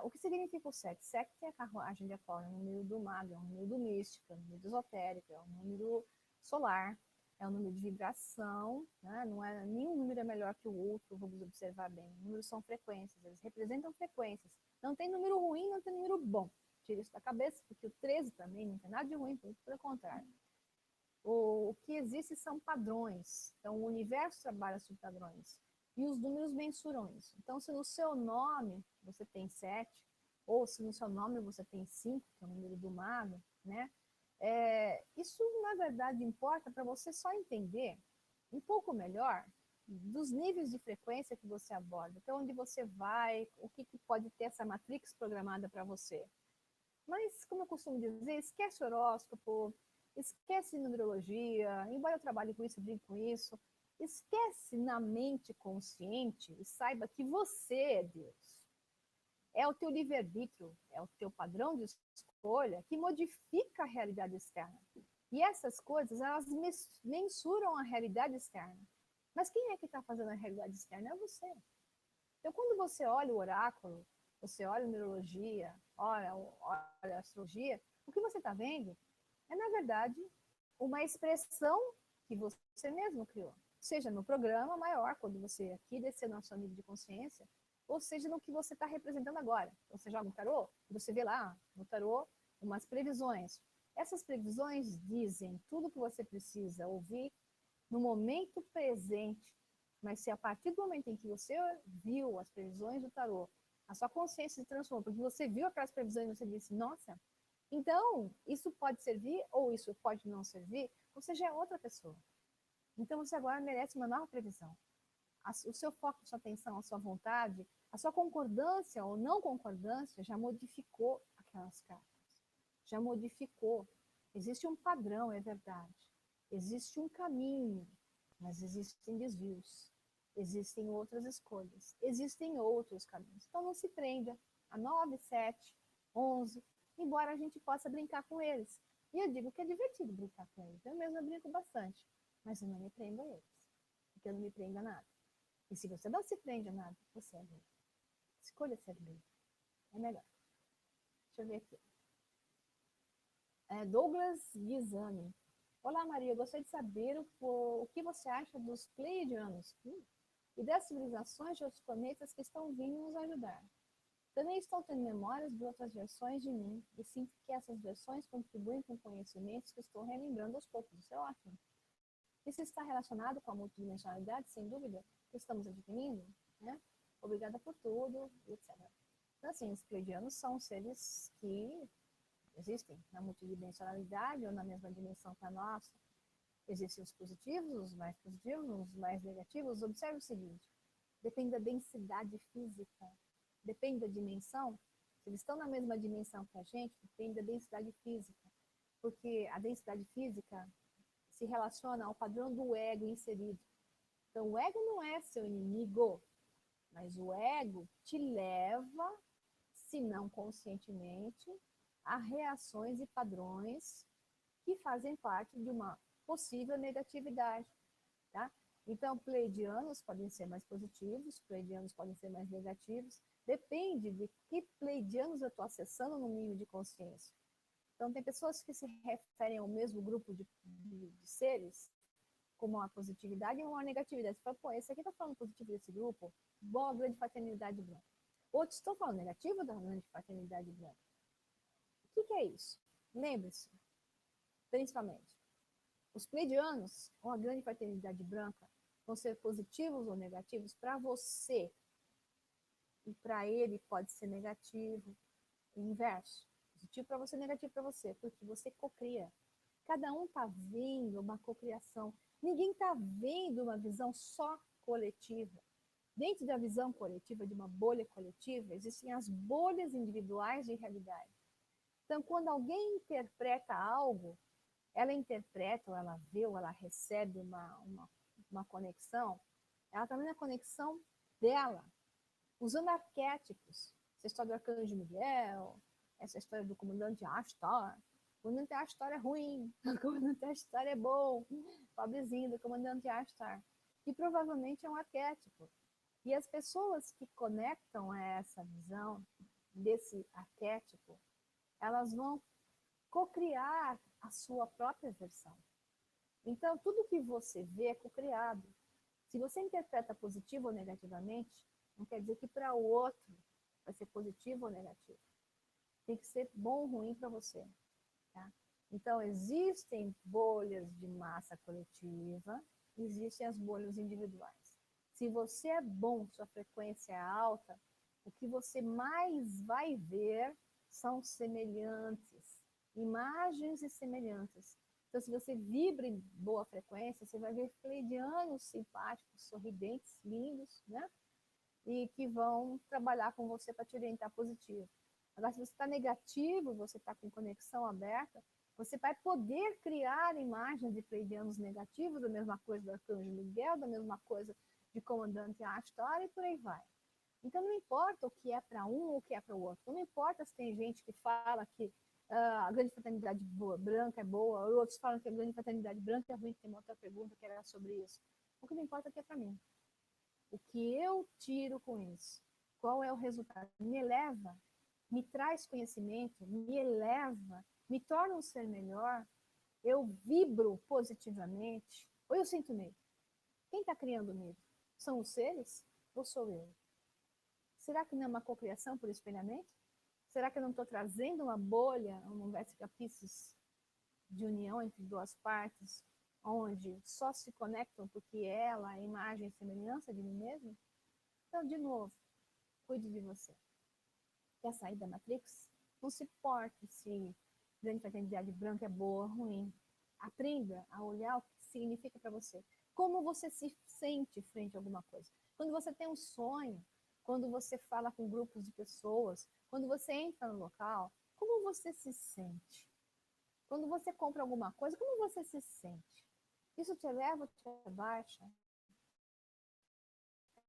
O que significa o 7? 7 é a carruagem de Apolo, é um número do mago, é um número do místico, é um número do esotérico, é um número solar, é um número de vibração, né? Não é, nenhum número é melhor que o outro, vamos observar bem. Números são frequências, eles representam frequências. Não tem número ruim, não tem número bom. Tira isso da cabeça, porque o 13 também não tem nada de ruim, pelo contrário. O que existe são padrões. Então, o universo trabalha sobre padrões. E os números mensuram isso. Então, se no seu nome você tem 7, ou se no seu nome você tem 5, que é o número do mago, né? Isso, na verdade, importa para você só entender um pouco melhor dos níveis de frequência que você aborda, até onde você vai, o que pode ter essa matrix programada para você. Mas, como eu costumo dizer, esquece horóscopo, esquece numerologia, embora eu trabalhe com isso, eu brinco com isso, esquece na mente consciente e saiba que você é Deus. É o teu livre-arbítrio, é o teu padrão de escolha que modifica a realidade externa. E essas coisas, elas mensuram a realidade externa. Mas quem é que está fazendo a realidade externa? É você. Então, quando você olha o oráculo, você olha a numerologia, olha a astrologia, o que você está vendo é, na verdade, uma expressão que você mesmo criou. Seja no programa maior, quando você aqui descer no seu nível de consciência, ou seja no que você está representando agora. Você joga um tarô, você vê lá no tarô umas previsões. Essas previsões dizem tudo o que você precisa ouvir no momento presente. Mas se a partir do momento em que você viu as previsões do tarô, a sua consciência se transformou, porque você viu aquelas previsões e você disse, nossa, então isso pode servir ou isso pode não servir, você já é outra pessoa. Então você agora merece uma nova previsão. O seu foco, a sua atenção, a sua vontade, a sua concordância ou não concordância já modificou aquelas cartas. Já modificou. Existe um padrão, é verdade. Existe um caminho, mas existem desvios. Existem outras escolhas. Existem outros caminhos. Então não se prenda a 9, 7, 11, embora a gente possa brincar com eles. E eu digo que é divertido brincar com eles. Eu mesma brinco bastante. Mas eu não me prendo a eles. Porque eu não me prendo a nada. E se você não se prende a nada, você é livre. Escolha ser livre. É melhor. Deixa eu ver aqui. Douglas Guizani. Olá, Maria. Gostaria de saber o que você acha dos pleiadianos e das civilizações de outros planetas que estão vindo nos ajudar. Também estou tendo memórias de outras versões de mim e sinto que essas versões contribuem com conhecimentos que estou relembrando aos poucos. Isso é ótimo. Isso está relacionado com a multidimensionalidade, sem dúvida, que estamos adquirindo, né? Obrigada por tudo, etc. Então, assim, os pleiadianos são seres que existem na multidimensionalidade ou na mesma dimensão que a nossa. Existem os positivos, os mais negativos. Observe o seguinte, depende da densidade física, depende da dimensão. Se eles estão na mesma dimensão que a gente, depende da densidade física. Porque a densidade física se relaciona ao padrão do ego inserido. Então, o ego não é seu inimigo, mas o ego te leva, se não conscientemente, a reações e padrões que fazem parte de uma possível negatividade. Tá? Então, pleiadianos podem ser mais positivos, pleiadianos podem ser mais negativos. Depende de que pleiadianos eu estou acessando no nível de consciência. Então, tem pessoas que se referem ao mesmo grupo de seres, como uma positividade e uma negatividade. Você fala, pô, esse aqui está falando positivo desse grupo, boa grande fraternidade branca. Outros estão falando negativo da grande fraternidade branca. O que é isso? Lembre-se, principalmente, os pleiadianos, ou a grande fraternidade branca, vão ser positivos ou negativos para você. E para ele pode ser negativo, e inverso. Positivo para você, negativo para você, porque você cocria. Cada um está vendo uma cocriação. Ninguém está vendo uma visão só coletiva. Dentro da visão coletiva, de uma bolha coletiva, existem as bolhas individuais de realidade. Então, quando alguém interpreta algo, ela interpreta, ou ela vê, ou ela recebe uma conexão, ela está na conexão dela, usando arquétipos. Essa história do Arcanjo Miguel, essa história do comandante Ashtar. O comandante Ashtar é ruim, o comandante Ashtar é bom, pobrezinho do comandante Ashtar. E provavelmente é um arquétipo. E as pessoas que conectam a essa visão desse arquétipo, elas vão cocriar a sua própria versão. Então, tudo que você vê é cocriado. Se você interpreta positivo ou negativamente, não quer dizer que para o outro vai ser positivo ou negativo. Tem que ser bom ou ruim para você. Tá? Então, existem bolhas de massa coletiva, existem as bolhas individuais. Se você é bom, sua frequência é alta, o que você mais vai ver são semelhantes, imagens e semelhantes. Então, se você vibra em boa frequência, você vai ver pleiadianos simpáticos, sorridentes, lindos, né? E que vão trabalhar com você para te orientar positivo. Agora, se você está negativo, você está com conexão aberta, você vai poder criar imagens de pleiadianos negativos, da mesma coisa do Arcanjo Miguel, da mesma coisa de comandante Ashtar e por aí vai. Então, não importa o que é para um ou o que é para o outro. Não importa se tem gente que fala que a grande fraternidade branca é boa, ou outros falam que a grande fraternidade branca é ruim. Tem uma outra pergunta que era sobre isso. O que não importa é o que é para mim. O que eu tiro com isso? Qual é o resultado? Me eleva, me traz conhecimento, me eleva, me torna um ser melhor, eu vibro positivamente, ou eu sinto medo? Quem está criando medo? São os seres ou sou eu? Será que não é uma cocriação por espelhamento? Será que eu não estou trazendo uma bolha, um vesica-piscis de união entre duas partes, onde só se conectam porque ela é a imagem e semelhança de mim mesmo? Então, de novo, cuide de você. Quer sair da Matrix? Não se importe se grande fraternidade branca é boa ou ruim. Aprenda a olhar o que significa para você. Como você se sente frente a alguma coisa. Quando você tem um sonho, quando você fala com grupos de pessoas, quando você entra no local, como você se sente? Quando você compra alguma coisa, como você se sente? Isso te eleva ou te abaixa?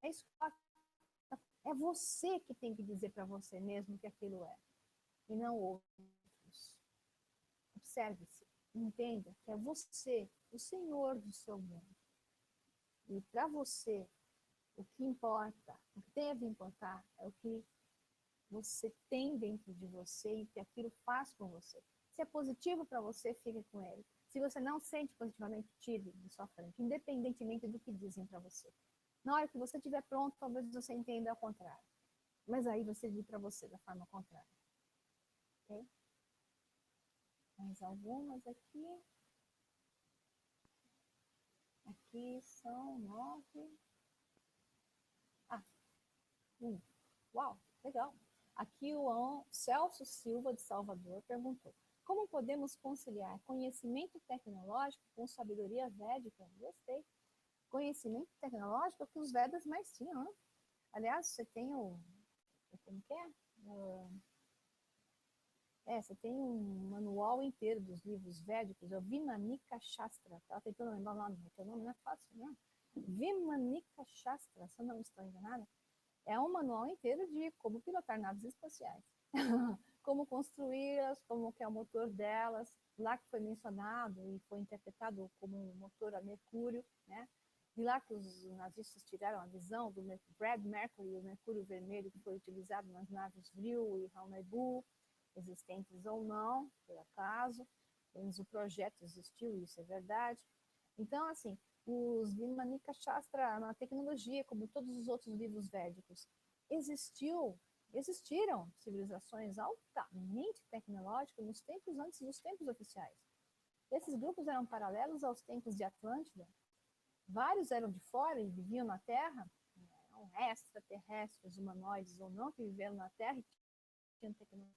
É isso. É você que tem que dizer para você mesmo que aquilo é, e não outros. Observe-se, entenda que é você, o Senhor do seu mundo. E para você, o que importa, o que deve importar, é o que você tem dentro de você e que aquilo faz com você. Se é positivo para você, fique com ele. Se você não sente positivamente, tire de sua frente, independentemente do que dizem para você. Na hora que você estiver pronto, talvez você entenda ao contrário. Mas aí você diz para você da forma contrária. Ok? Mais algumas aqui. Aqui são 9. Uau, legal. Aqui o Celso Silva de Salvador perguntou: como podemos conciliar conhecimento tecnológico com sabedoria védica? Gostei. Conhecimento tecnológico é o que os Vedas mais tinham, né? Aliás, você tem como que é? Você tem um manual inteiro dos livros védicos, é o Vimanika Shastra. Estava tentando lembrar o nome, porque o nome não é fácil, né? Vimanika Shastra, se eu não estou enganada. É um manual inteiro de como pilotar naves espaciais. Como construí-las, como que é o motor delas. Lá que foi mencionado e foi interpretado como um motor a mercúrio, né? De lá que os nazistas tiraram a visão do Brad Mercury, o mercúrio vermelho que foi utilizado nas naves Vril e Haunebu, existentes ou não, por acaso. Mas o projeto existiu, isso é verdade. Então, assim, os Vimanika Shastra, na tecnologia, como todos os outros livros védicos, existiram civilizações altamente tecnológicas nos tempos antes dos tempos oficiais. Esses grupos eram paralelos aos tempos de Atlântida. Vários eram de fora e viviam na Terra, eram extraterrestres, humanoides ou não, que viveram na Terra e tinham tecnologia.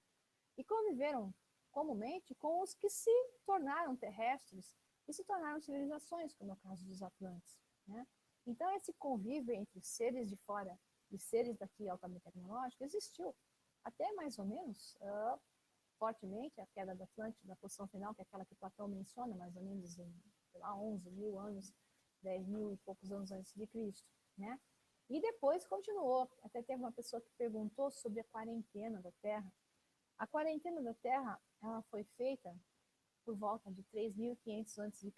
E conviveram comumente com os que se tornaram terrestres e se tornaram civilizações, como é o caso dos Atlantes, né? Então, esse convívio entre seres de fora e seres daqui altamente tecnológicos existiu até mais ou menos fortemente a queda da Atlântida, a posição final, que é aquela que Platão menciona, mais ou menos em, sei lá, 11 mil anos, 10 mil e poucos anos antes de Cristo, né? E depois continuou. Até teve uma pessoa que perguntou sobre a quarentena da Terra. A quarentena da Terra, ela foi feita por volta de 3.500 a.C.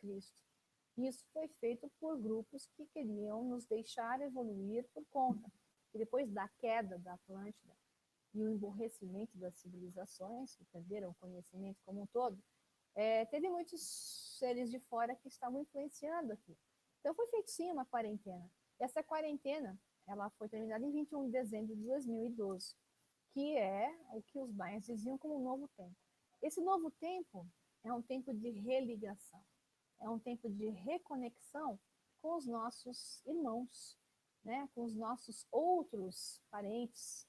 Isso foi feito por grupos que queriam nos deixar evoluir por conta. E depois da queda da Atlântida e o emborrecimento das civilizações, que perderam o conhecimento como um todo, teve muitos seres de fora que estavam influenciando aqui. Então foi feito sim uma quarentena. Essa quarentena, ela foi terminada em 21 de dezembro de 2012, que é o que os maias diziam como um novo tempo. Esse novo tempo é um tempo de religação, é um tempo de reconexão com os nossos irmãos, né? Com os nossos outros parentes,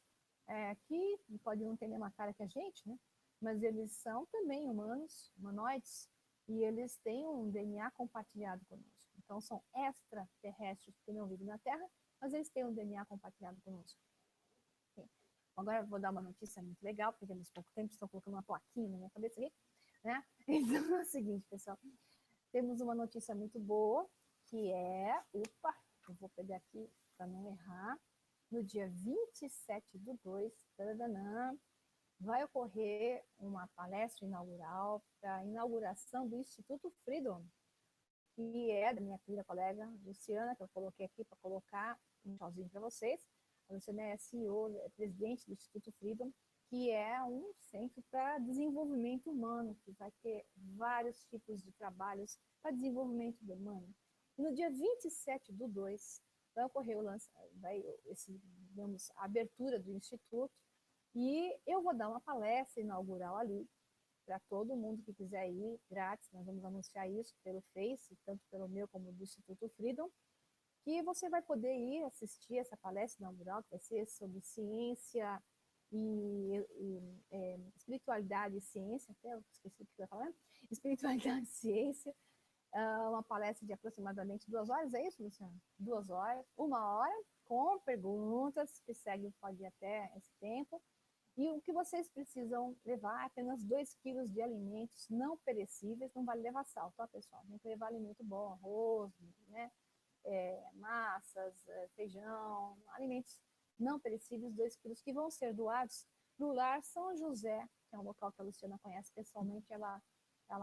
que podem não ter a mesma cara que a gente, né? Mas eles são também humanos, humanoides, e eles têm um DNA compartilhado conosco. Então, são extraterrestres que não vivem na Terra, mas eles têm um DNA compartilhado conosco. Okay. Agora eu vou dar uma notícia muito legal, porque temos pouco tempo, estão colocando uma plaquinha na minha cabeça aqui, né? Então é o seguinte, pessoal, temos uma notícia muito boa, que é, eu vou pegar aqui para não errar, no dia 27/2, vai ocorrer uma palestra inaugural para a inauguração do Instituto Freedom, que é da minha querida colega Luciana, que eu coloquei aqui para colocar um tchauzinho para vocês. A Luciana é CEO, é presidente do Instituto Freedom, que é um centro para desenvolvimento humano, que vai ter vários tipos de trabalhos para desenvolvimento humano. E no dia 27/2 vai ocorrer a abertura do Instituto, e eu vou dar uma palestra inaugural ali, para todo mundo que quiser ir, grátis. Nós vamos anunciar isso pelo Face, tanto pelo meu como do Instituto Freedom, que você vai poder ir assistir essa palestra inaugural, que vai ser sobre ciência e espiritualidade espiritualidade e ciência, até eu esqueci o que eu ia falar, espiritualidade e ciência, uma palestra de aproximadamente 2 horas, é isso, Luciano? 2 horas, 1 hora, com perguntas, que segue, pode ir até esse tempo. E o que vocês precisam levar é apenas 2 quilos de alimentos não perecíveis, não vale levar sal, tá, pessoal? Tem que levar alimento bom, arroz, né? Massas, feijão, alimentos não perecíveis, 2 quilos, que vão ser doados para o Lar São José, que é um local que a Luciana conhece pessoalmente, ela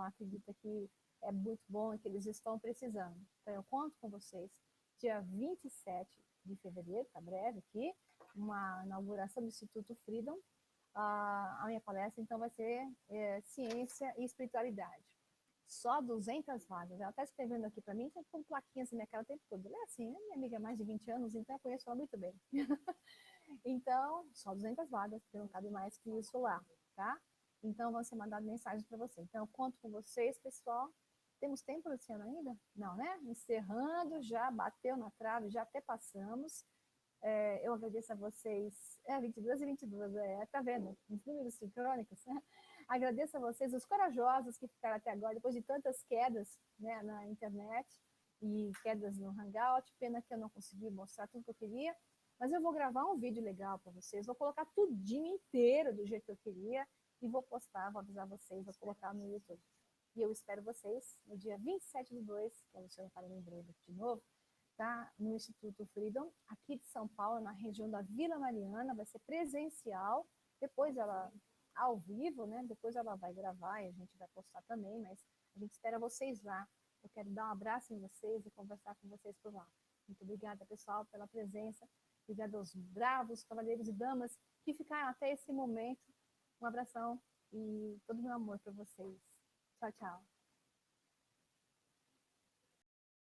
acredita que é muito bom e que eles estão precisando. Então, eu conto com vocês. Dia 27 de fevereiro, está breve aqui, uma inauguração do Instituto Freedom. A minha palestra, então, vai ser Ciência e Espiritualidade. Só 200 vagas. Ela está escrevendo aqui para mim, com plaquinhas na minha cara o tempo todo. Ela é assim, minha amiga há mais de 20 anos, então eu conheço ela muito bem. Então, só 200 vagas, porque não cabe mais que isso lá, tá? Então, vão ser mandadas mensagens para você. Então, eu conto com vocês, pessoal. Temos tempo, Luciano, ainda? Não, né? Encerrando, já bateu na trave, já até passamos. Eu agradeço a vocês. 22 e 22, tá vendo? Os números sincrônicos, né? Agradeço a vocês, os corajosos que ficaram até agora, depois de tantas quedas, né, na internet e quedas no Hangout. Pena que eu não consegui mostrar tudo que eu queria, mas eu vou gravar um vídeo legal para vocês. Vou colocar tudinho inteiro do jeito que eu queria e vou postar, vou avisar vocês, vou colocar no YouTube. E eu espero vocês no dia 27/2, que a Luciana está lembrando de novo, tá? No Instituto Freedom, aqui de São Paulo, na região da Vila Mariana. Vai ser presencial, depois ela, ao vivo, né? Depois ela vai gravar e a gente vai postar também, mas a gente espera vocês lá. Eu quero dar um abraço em vocês e conversar com vocês por lá. Muito obrigada, pessoal, pela presença. Obrigada aos bravos cavaleiros e damas que ficaram até esse momento. Um abração e todo o meu amor para vocês. Tchau, tchau.